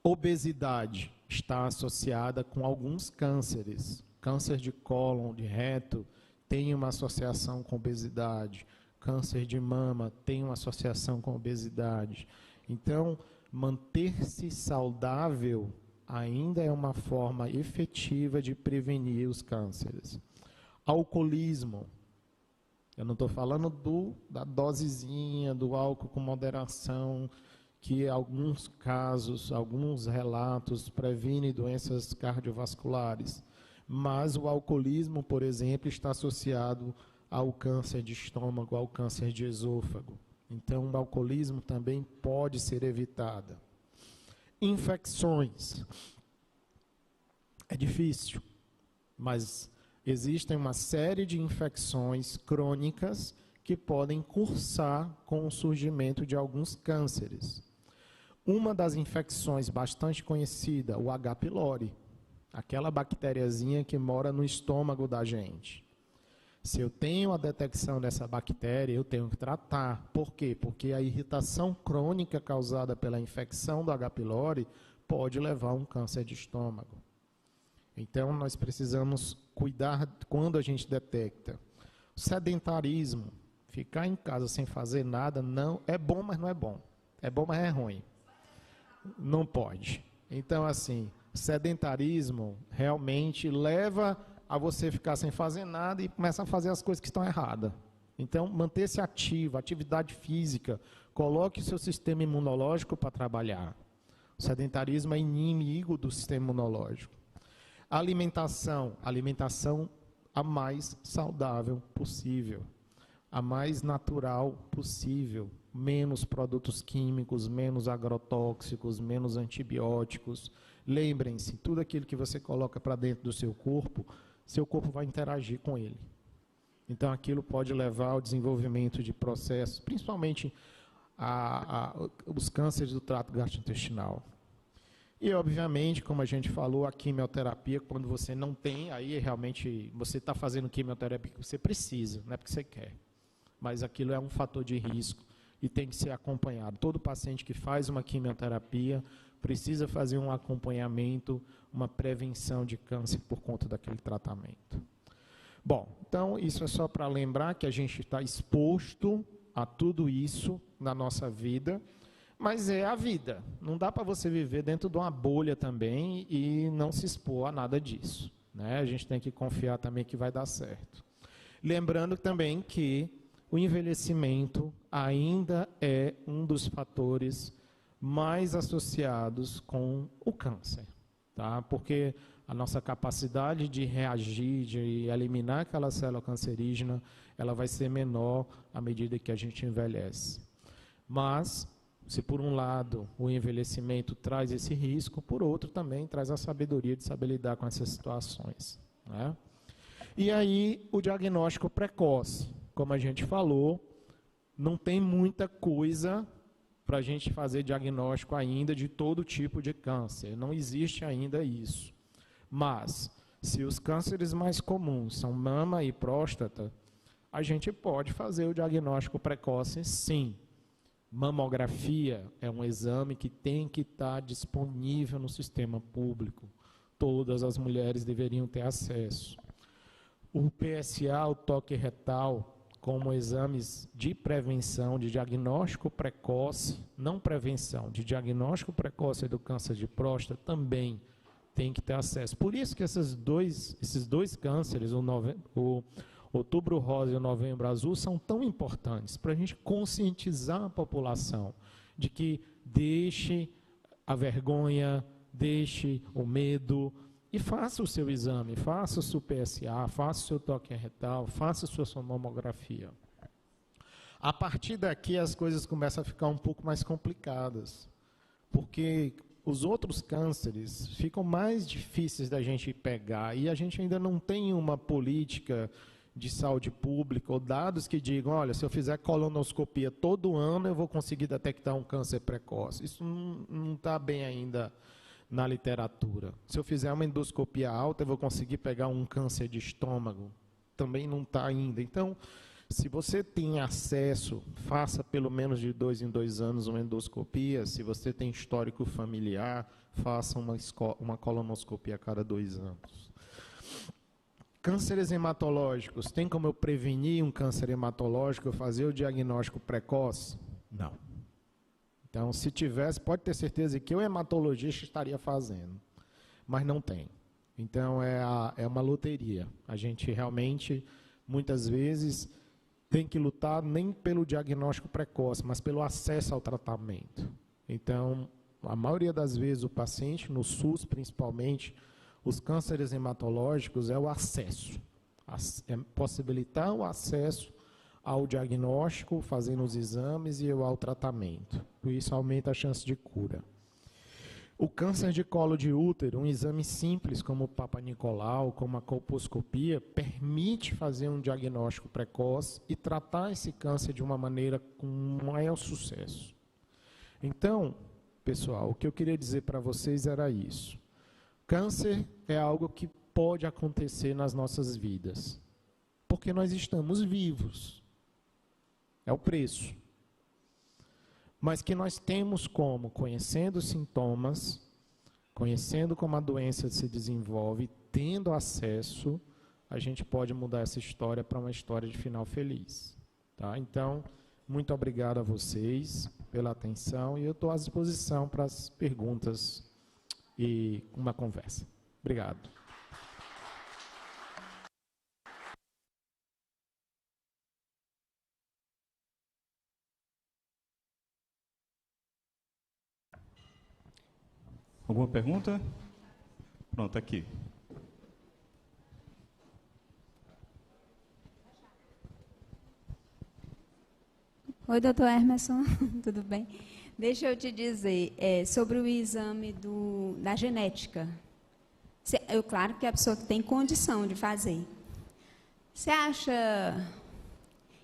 Speaker 1: Obesidade está associada com alguns cânceres. Câncer de cólon, de reto, tem uma associação com obesidade. Câncer de mama tem uma associação com obesidade. Então, manter-se saudável ainda é uma forma efetiva de prevenir os cânceres. Alcoolismo. Eu não estou falando da dosezinha, do álcool com moderação, que em alguns casos, alguns relatos previnem doenças cardiovasculares. Mas o alcoolismo, por exemplo, está associado ao câncer de estômago, ao câncer de esôfago. Então, o alcoolismo também pode ser evitado. Infecções. É difícil, mas existem uma série de infecções crônicas que podem cursar com o surgimento de alguns cânceres. Uma das infecções bastante conhecida, o H. pylori, aquela bactériazinha que mora no estômago da gente. Se eu tenho a detecção dessa bactéria, eu tenho que tratar. Por quê? Porque a irritação crônica causada pela infecção do H. pylori pode levar a um câncer de estômago. Então, nós precisamos cuidar quando a gente detecta. O sedentarismo, ficar em casa sem fazer nada, não é bom, mas não é bom. É bom, mas é ruim. Não pode. Então, assim, sedentarismo realmente leva a você ficar sem fazer nada e começa a fazer as coisas que estão erradas. Então, manter-se ativo, atividade física, coloque o seu sistema imunológico para trabalhar. O sedentarismo é inimigo do sistema imunológico. Alimentação a mais saudável possível, a mais natural possível, menos produtos químicos, menos agrotóxicos, menos antibióticos. Lembrem-se, tudo aquilo que você coloca para dentro do seu corpo vai interagir com ele. Então, aquilo pode levar ao desenvolvimento de processos, principalmente os cânceres do trato gastrointestinal. E, obviamente, como a gente falou, a quimioterapia, quando você não tem, aí realmente você está fazendo quimioterapia porque você precisa, não é porque você quer. Mas aquilo é um fator de risco e tem que ser acompanhado. Todo paciente que faz uma quimioterapia precisa fazer um acompanhamento, uma prevenção de câncer por conta daquele tratamento. Bom, então isso é só para lembrar que a gente está exposto a tudo isso na nossa vida, mas é a vida. Não dá para você viver dentro de uma bolha também e não se expor a nada disso, né? A gente tem que confiar também que vai dar certo. Lembrando também que o envelhecimento ainda é um dos fatores mais associados com o câncer, tá? Porque a nossa capacidade de reagir, de eliminar aquela célula cancerígena, ela vai ser menor à medida que a gente envelhece. Mas, se por um lado o envelhecimento traz esse risco, por outro também traz a sabedoria de saber lidar com essas situações, né? E aí, o diagnóstico precoce. Como a gente falou, não tem muita coisa para a gente fazer diagnóstico ainda de todo tipo de câncer. Não existe ainda isso. Mas, se os cânceres mais comuns são mama e próstata, a gente pode fazer o diagnóstico precoce, sim. Mamografia é um exame que tem que estar disponível no sistema público. Todas as mulheres deveriam ter acesso. O PSA, o toque retal, como exames de prevenção, de diagnóstico precoce, não prevenção, de diagnóstico precoce do câncer de próstata, também tem que ter acesso. Por isso que esses dois cânceres, o Outubro Rosa e o Novembro Azul, são tão importantes para a gente conscientizar a população de que deixe a vergonha, deixe o medo e faça o seu exame, faça o seu PSA, faça o seu toque retal, faça a sua mamografia. A partir daqui as coisas começam a ficar um pouco mais complicadas, porque os outros cânceres ficam mais difíceis da gente pegar e a gente ainda não tem uma política de saúde pública ou dados que digam, olha, se eu fizer colonoscopia todo ano eu vou conseguir detectar um câncer precoce. Isso não está bem ainda na literatura. Se eu fizer uma endoscopia alta eu vou conseguir pegar um câncer de estômago. Também não está ainda. Então, se você tem acesso, faça pelo menos de 2 em 2 anos uma endoscopia. Se você tem histórico familiar, faça uma colonoscopia a cada 2 anos. Cânceres hematológicos, tem como eu prevenir um câncer hematológico, eu fazer o diagnóstico precoce? Não. Então, se tivesse, pode ter certeza que o hematologista estaria fazendo, mas não tem. Então, é uma loteria. A gente realmente, muitas vezes, tem que lutar nem pelo diagnóstico precoce, mas pelo acesso ao tratamento. Então, a maioria das vezes, o paciente, no SUS principalmente, os cânceres hematológicos é o acesso, é possibilitar o acesso ao diagnóstico, fazendo os exames e ao tratamento. Isso aumenta a chance de cura. O câncer de colo de útero, um exame simples como o Papa Nicolau, como a colposcopia, permite fazer um diagnóstico precoce e tratar esse câncer de uma maneira com maior sucesso. Então, pessoal, o que eu queria dizer para vocês era isso. Câncer é algo que pode acontecer nas nossas vidas, porque nós estamos vivos. É o preço. Mas que nós temos como, conhecendo os sintomas, conhecendo como a doença se desenvolve, tendo acesso, a gente pode mudar essa história para uma história de final feliz. Tá? Então, muito obrigado a vocês pela atenção e eu estou à disposição para as perguntas e uma conversa. Obrigado.
Speaker 2: Alguma pergunta? Pronto, aqui. Oi, doutor Emerson, tudo bem? Deixa eu te dizer, sobre o exame da genética. Claro que a pessoa tem condição de fazer. Você acha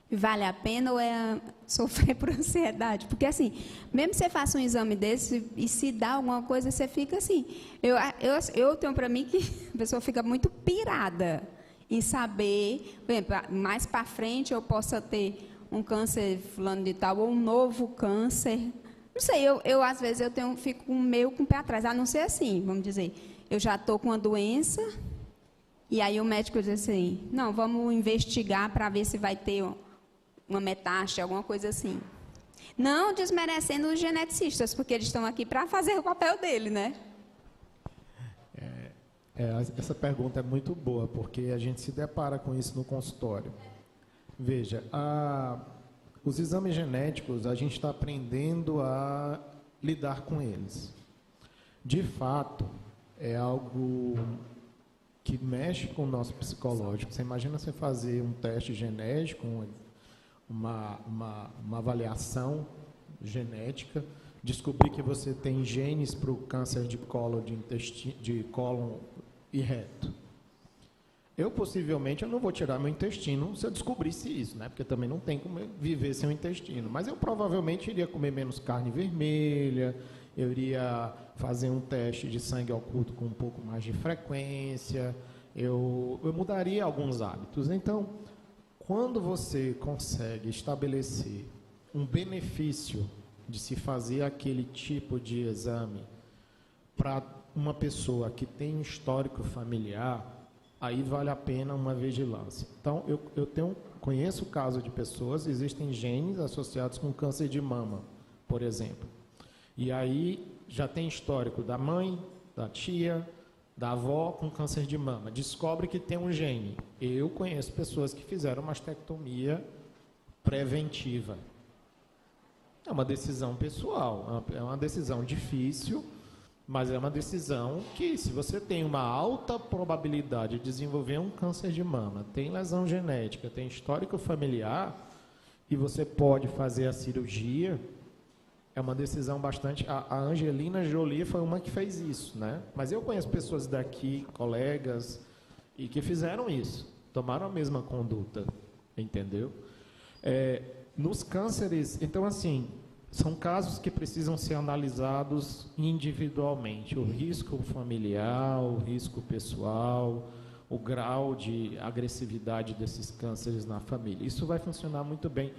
Speaker 2: que vale a pena ou é sofrer por ansiedade? Porque, assim, mesmo que você faça um exame desse e se dá alguma coisa, você fica assim. Eu tenho para mim que a pessoa fica muito pirada em saber, por exemplo, mais para frente eu possa ter um câncer fulano de tal ou um novo câncer. Não sei, às vezes fico meio com o pé atrás, a não ser assim, vamos dizer, eu já estou com uma doença, e aí o médico diz assim, não, vamos investigar para ver se vai ter uma metástase, alguma coisa assim. Não desmerecendo os geneticistas, porque eles estão aqui para fazer o papel dele, né?
Speaker 1: Essa pergunta é muito boa, porque a gente se depara com isso no consultório. Veja, os exames genéticos, a gente está aprendendo a lidar com eles. De fato, é algo que mexe com o nosso psicológico. Você imagina você fazer um teste genético, uma avaliação genética, descobrir que você tem genes para o câncer de cólon de cólon e reto. Possivelmente, eu não vou tirar meu intestino se eu descobrisse isso, né? Porque também não tem como viver sem o intestino. Mas eu provavelmente iria comer menos carne vermelha, eu iria fazer um teste de sangue oculto com um pouco mais de frequência, eu mudaria alguns hábitos. Então, quando você consegue estabelecer um benefício de se fazer aquele tipo de exame para uma pessoa que tem um histórico familiar, aí vale a pena uma vigilância. Então, eu conheço o caso de pessoas, existem genes associados com câncer de mama, por exemplo. E aí já tem histórico da mãe, da tia, da avó com câncer de mama. Descobre que tem um gene. Eu conheço pessoas que fizeram mastectomia preventiva. É uma decisão pessoal, é uma decisão difícil, mas é uma decisão que, se você tem uma alta probabilidade de desenvolver um câncer de mama, tem lesão genética, tem histórico familiar, e você pode fazer a cirurgia, é uma decisão bastante... A Angelina Jolie foi uma que fez isso, né? Mas eu conheço pessoas daqui, colegas, e que fizeram isso, tomaram a mesma conduta, entendeu? Nos cânceres, então, assim, são casos que precisam ser analisados individualmente. O risco familiar, o risco pessoal, o grau de agressividade desses cânceres na família. Isso vai funcionar muito bem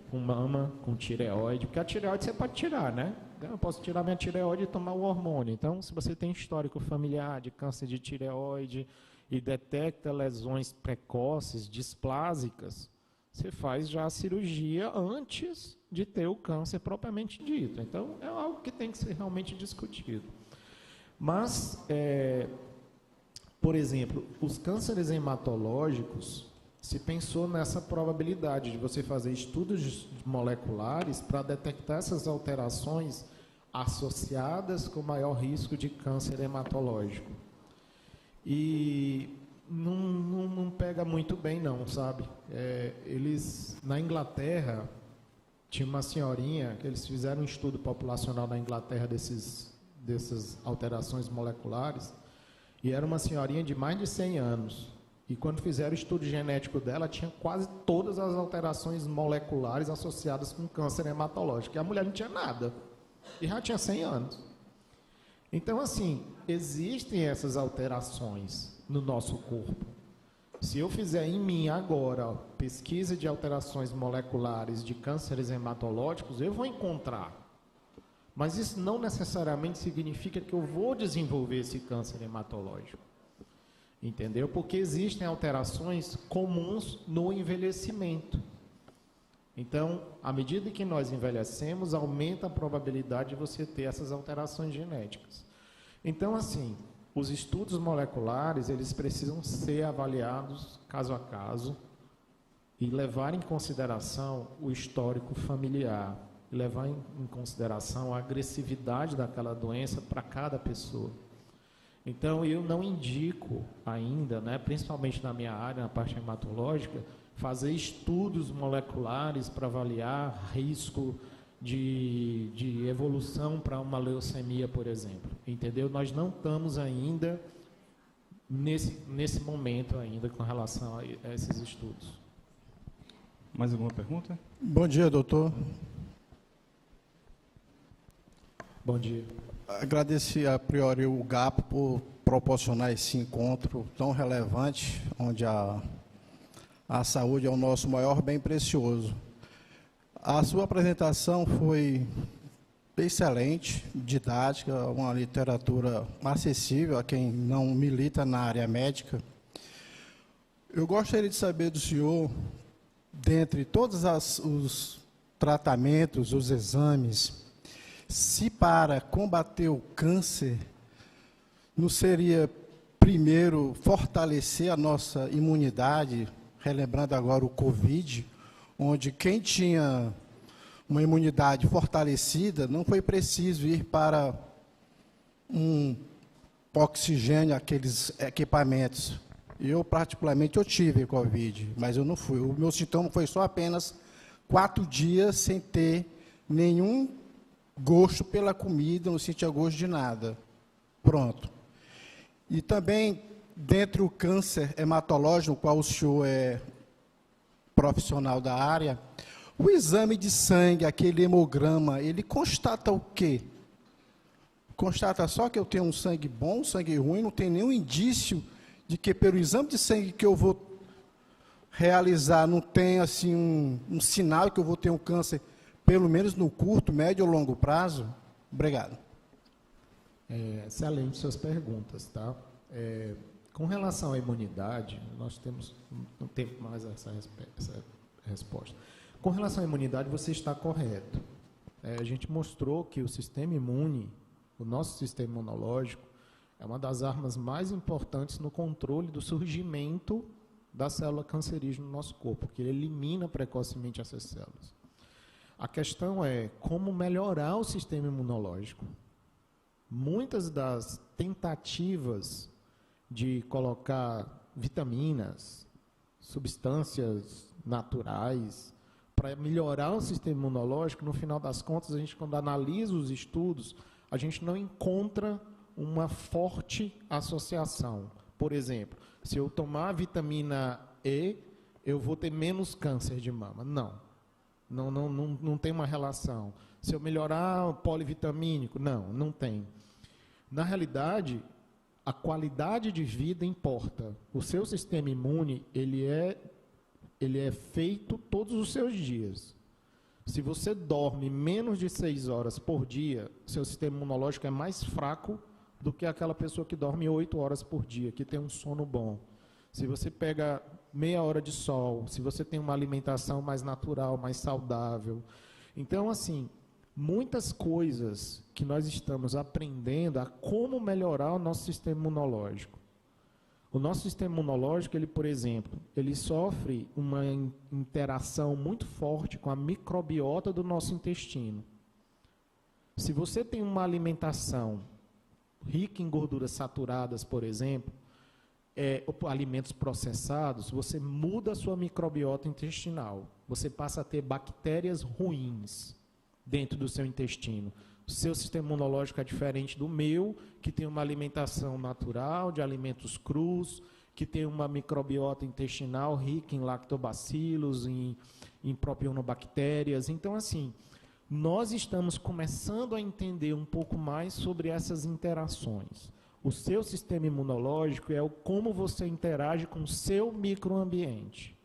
Speaker 1: com mama, com tireoide, porque a tireoide você pode tirar, né? Eu posso tirar minha tireoide e tomar o hormônio. Então, se você tem histórico familiar de câncer de tireoide e detecta lesões precoces, displásicas, você faz já a cirurgia antes de ter o câncer propriamente dito. Então, é algo que tem que ser realmente discutido. Mas, por exemplo, os cânceres hematológicos, se pensou nessa probabilidade de você fazer estudos moleculares para detectar essas alterações associadas com maior risco de câncer hematológico. E não pega muito bem, não, sabe? Eles, na Inglaterra, tinha uma senhorinha, que eles fizeram um estudo populacional na Inglaterra dessas alterações moleculares, e era uma senhorinha de mais de 100 anos. E quando fizeram o estudo genético dela, tinha quase todas as alterações moleculares associadas com câncer hematológico. E a mulher não tinha nada. E já tinha 100 anos. Então, assim, existem essas alterações no nosso corpo. Se eu fizer em mim agora pesquisa de alterações moleculares de cânceres hematológicos, eu vou encontrar. Mas isso não necessariamente significa que eu vou desenvolver esse câncer hematológico. Entendeu? Porque existem alterações comuns no envelhecimento. Então, à medida que nós envelhecemos, aumenta a probabilidade de você ter essas alterações genéticas. Então, assim, os estudos moleculares, eles precisam ser avaliados caso a caso e levar em consideração o histórico familiar, e levar em consideração a agressividade daquela doença para cada pessoa. Então, eu não indico ainda, né, principalmente na minha área, na parte hematológica, fazer estudos moleculares para avaliar risco de evolução para uma leucemia, por exemplo. Entendeu? Nós não estamos ainda nesse momento ainda com relação a esses estudos.
Speaker 3: Mais alguma pergunta?
Speaker 4: Bom dia, doutor.
Speaker 1: Bom dia.
Speaker 4: Agradecer a priori o GAP por proporcionar esse encontro tão relevante, onde a saúde é o nosso maior bem precioso. A sua apresentação foi excelente, didática, uma literatura acessível a quem não milita na área médica. Eu gostaria de saber do senhor, dentre todos os tratamentos, os exames, se para combater o câncer não seria primeiro fortalecer a nossa imunidade, relembrando agora o Covid, onde quem tinha uma imunidade fortalecida não foi preciso ir para um oxigênio, aqueles equipamentos. Eu, particularmente, eu tive Covid, mas eu não fui. O meu sintoma foi só apenas 4 dias sem ter nenhum gosto pela comida, não sentia gosto de nada. Pronto. E também, dentro do câncer hematológico, no qual o senhor é profissional da área, o exame de sangue, aquele hemograma, ele constata o quê? Constata só que eu tenho um sangue bom, sangue ruim, não tem nenhum indício de que pelo exame de sangue que eu vou realizar não tem assim um sinal que eu vou ter um câncer, pelo menos no curto, médio ou longo prazo? Obrigado.
Speaker 1: Excelente suas perguntas, tá? Com relação à imunidade, nós temos um tempo mais essa resposta. Com relação à imunidade, você está correto. A gente mostrou que o sistema imune, o nosso sistema imunológico, é uma das armas mais importantes no controle do surgimento da célula cancerígena no nosso corpo, porque ele elimina precocemente essas células. A questão é como melhorar o sistema imunológico. Muitas das tentativas de colocar vitaminas, substâncias naturais, para melhorar o sistema imunológico, no final das contas, a gente, quando analisa os estudos, a gente não encontra uma forte associação. Por exemplo, se eu tomar vitamina E, eu vou ter menos câncer de mama. Não tem uma relação. Se eu melhorar o polivitamínico, não tem. Na realidade, a qualidade de vida importa. O seu sistema imune, ele é feito todos os seus dias. Se você dorme menos de 6 horas por dia, seu sistema imunológico é mais fraco do que aquela pessoa que dorme 8 horas por dia, que tem um sono bom. Se você pega meia hora de sol, se você tem uma alimentação mais natural, mais saudável. Então, assim, muitas coisas que nós estamos aprendendo a como melhorar o nosso sistema imunológico. O nosso sistema imunológico, ele, por exemplo, ele sofre uma interação muito forte com a microbiota do nosso intestino. Se você tem uma alimentação rica em gorduras saturadas, por exemplo, alimentos processados, você muda a sua microbiota intestinal. Você passa a ter bactérias ruins dentro do seu intestino. O seu sistema imunológico é diferente do meu, que tem uma alimentação natural, de alimentos crus, que tem uma microbiota intestinal rica em lactobacilos, em propionobactérias. Então, assim, nós estamos começando a entender um pouco mais sobre essas interações. O seu sistema imunológico é como você interage com o seu microambiente.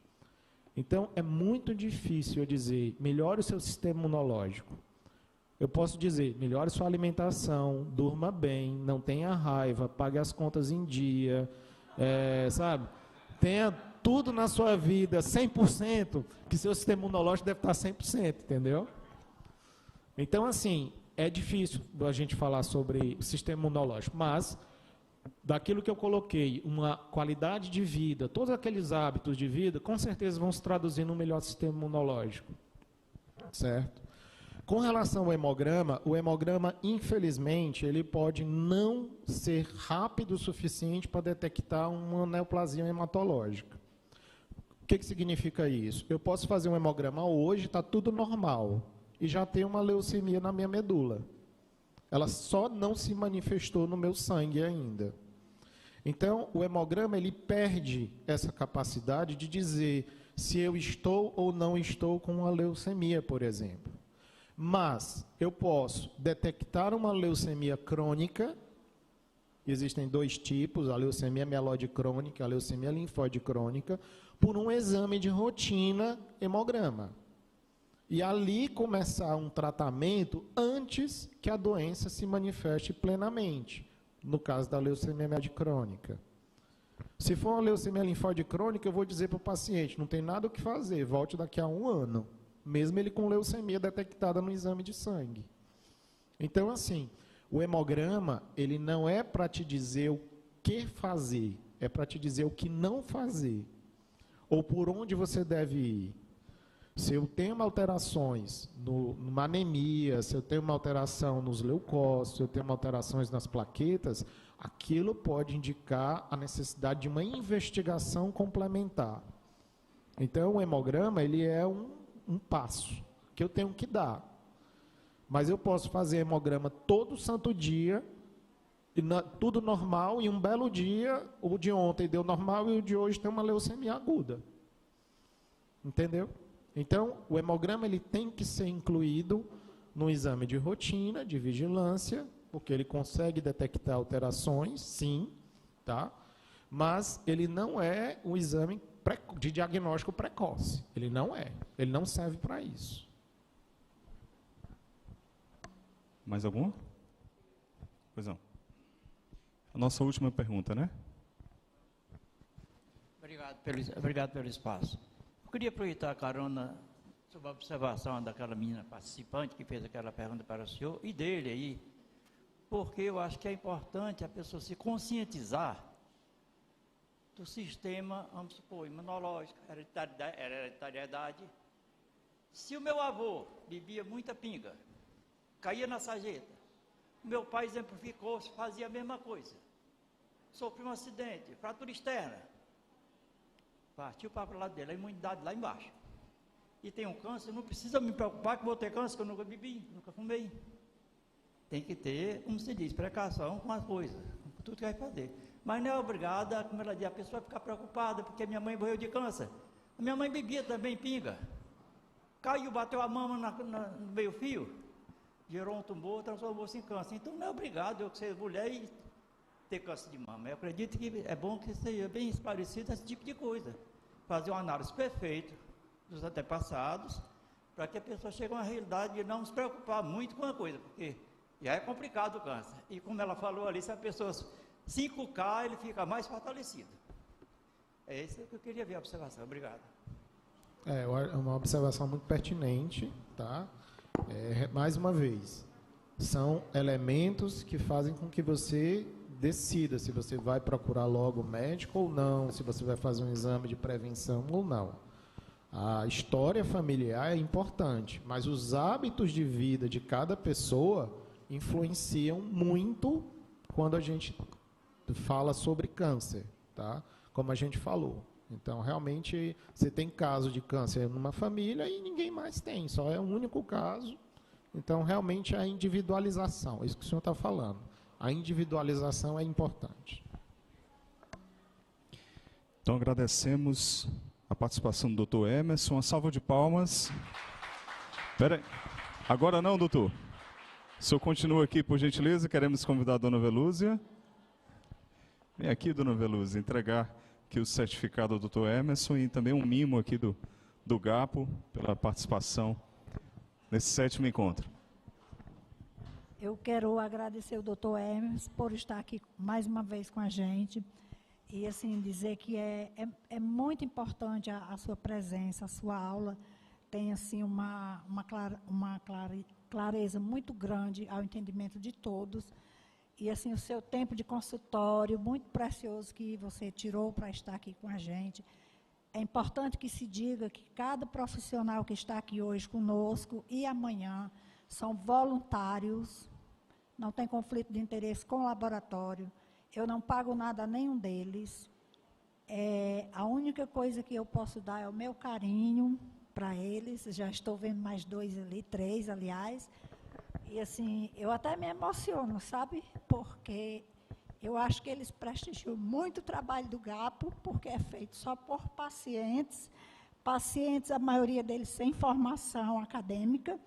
Speaker 1: Então, é muito difícil eu dizer, melhore o seu sistema imunológico. Eu posso dizer, melhore sua alimentação, durma bem, não tenha raiva, pague as contas em dia, sabe? Tenha tudo na sua vida 100%, que seu sistema imunológico deve estar 100%, entendeu? Então, assim, é difícil a gente falar sobre o sistema imunológico, mas daquilo que eu coloquei, uma qualidade de vida, todos aqueles hábitos de vida, com certeza vão se traduzir num melhor sistema imunológico, certo? Com relação ao o hemograma, infelizmente, ele pode não ser rápido o suficiente para detectar uma neoplasia hematológica. O que significa isso? Eu posso fazer um hemograma hoje, está tudo normal, e já tem uma leucemia na minha medula. Ela só não se manifestou no meu sangue ainda. Então, o hemograma ele perde essa capacidade de dizer se eu estou ou não estou com uma leucemia, por exemplo. Mas eu posso detectar uma leucemia crônica. Existem dois tipos, a leucemia mieloide crônica e a leucemia linfóide crônica, por um exame de rotina hemograma. E ali começar um tratamento antes que a doença se manifeste plenamente, no caso da leucemia mieloide crônica. Se for uma leucemia linfóide crônica, eu vou dizer para o paciente, não tem nada o que fazer, volte daqui a 1 ano, mesmo ele com leucemia detectada no exame de sangue. Então, assim, o hemograma, ele não é para te dizer o que fazer, é para te dizer o que não fazer, ou por onde você deve ir. Se eu tenho alterações numa anemia, se eu tenho uma alteração nos leucócitos, se eu tenho alterações nas plaquetas, aquilo pode indicar a necessidade de uma investigação complementar. Então, o hemograma, ele é um passo que eu tenho que dar. Mas eu posso fazer hemograma todo santo dia, tudo normal, e um belo dia, o de ontem deu normal e o de hoje tem uma leucemia aguda. Entendeu? Então, o hemograma ele tem que ser incluído no exame de rotina, de vigilância, porque ele consegue detectar alterações, sim, tá? Mas ele não é um exame de diagnóstico precoce. Ele não é. Ele não serve para isso.
Speaker 3: Mais alguma? Pois não. A nossa última pergunta, né?
Speaker 5: Obrigado pelo espaço. Eu queria aproveitar a carona sobre a observação daquela menina participante que fez aquela pergunta para o senhor e dele aí, porque eu acho que é importante a pessoa se conscientizar do sistema, vamos supor, imunológico, hereditariedade. Se o meu avô bebia muita pinga, caía na sarjeta, meu pai exemplificou, fazia a mesma coisa, sofreu um acidente, fratura externa, partiu para o lado dele, a imunidade lá embaixo, e tem um câncer, não precisa me preocupar que vou ter câncer, que eu nunca bebi, nunca fumei. Tem que ter, como se diz, precaução com as coisas, com tudo que vai fazer. Mas não é obrigada, como ela diz, a pessoa ficar preocupada, porque minha mãe morreu de câncer. A minha mãe bebia também pinga, caiu, bateu a mama no meio fio, gerou um tumor, transformou-se em câncer. Então não é obrigado eu ser mulher e ter câncer de mama. Eu acredito que é bom que seja bem esclarecido esse tipo de coisa. Fazer uma análise perfeita dos antepassados, para que a pessoa chegue a uma realidade de não se preocupar muito com a coisa, porque já é complicado o câncer. E como ela falou ali, se a pessoa 5K, ele fica mais fortalecido. É isso que eu queria ver a observação. Obrigado.
Speaker 1: É uma observação muito pertinente, tá? Mais uma vez, são elementos que fazem com que você decida se você vai procurar logo o médico ou não, se você vai fazer um exame de prevenção ou não. A história familiar é importante, mas os hábitos de vida de cada pessoa influenciam muito quando a gente fala sobre câncer, tá? Como a gente falou. Então, realmente, você tem caso de câncer numa família e ninguém mais tem, só é um único caso. Então, realmente, a individualização, é isso que o senhor está falando. A individualização é importante.
Speaker 3: Então, agradecemos a participação do doutor Emerson. Uma salva de palmas. Espera aí. Agora não, doutor. O senhor continua aqui, por gentileza. Queremos convidar a dona Velúzia. Vem aqui, dona Velúzia, entregar aqui o certificado do doutor Emerson e também um mimo aqui do GAPO pela participação nesse 7º encontro.
Speaker 6: Eu quero agradecer o doutor Emerson por estar aqui mais uma vez com a gente e assim dizer que é muito importante a sua presença, a sua aula tem assim uma clareza muito grande ao entendimento de todos e assim o seu tempo de consultório muito precioso que você tirou para estar aqui com a gente. É importante que se diga que cada profissional que está aqui hoje conosco e amanhã são voluntários, não tem conflito de interesse com o laboratório, eu não pago nada a nenhum deles. A única coisa que eu posso dar é o meu carinho para eles, já estou vendo mais 2 ali, 3, aliás, e assim, eu até me emociono, sabe? Porque eu acho que eles prestigiam muito o trabalho do GAPO, porque é feito só por pacientes, a maioria deles sem formação acadêmica,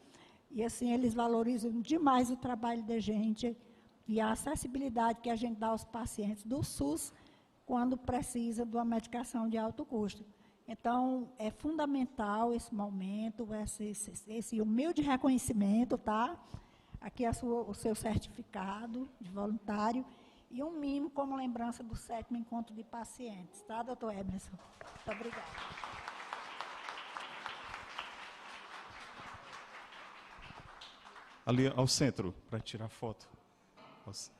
Speaker 6: e assim, eles valorizam demais o trabalho da gente e a acessibilidade que a gente dá aos pacientes do SUS quando precisa de uma medicação de alto custo. Então, é fundamental esse momento, esse humilde reconhecimento, tá? Aqui o seu certificado de voluntário e um mimo como lembrança do 7º encontro de pacientes, tá, doutor Emerson? Muito obrigada.
Speaker 3: Ali ao centro, para tirar foto. Nossa.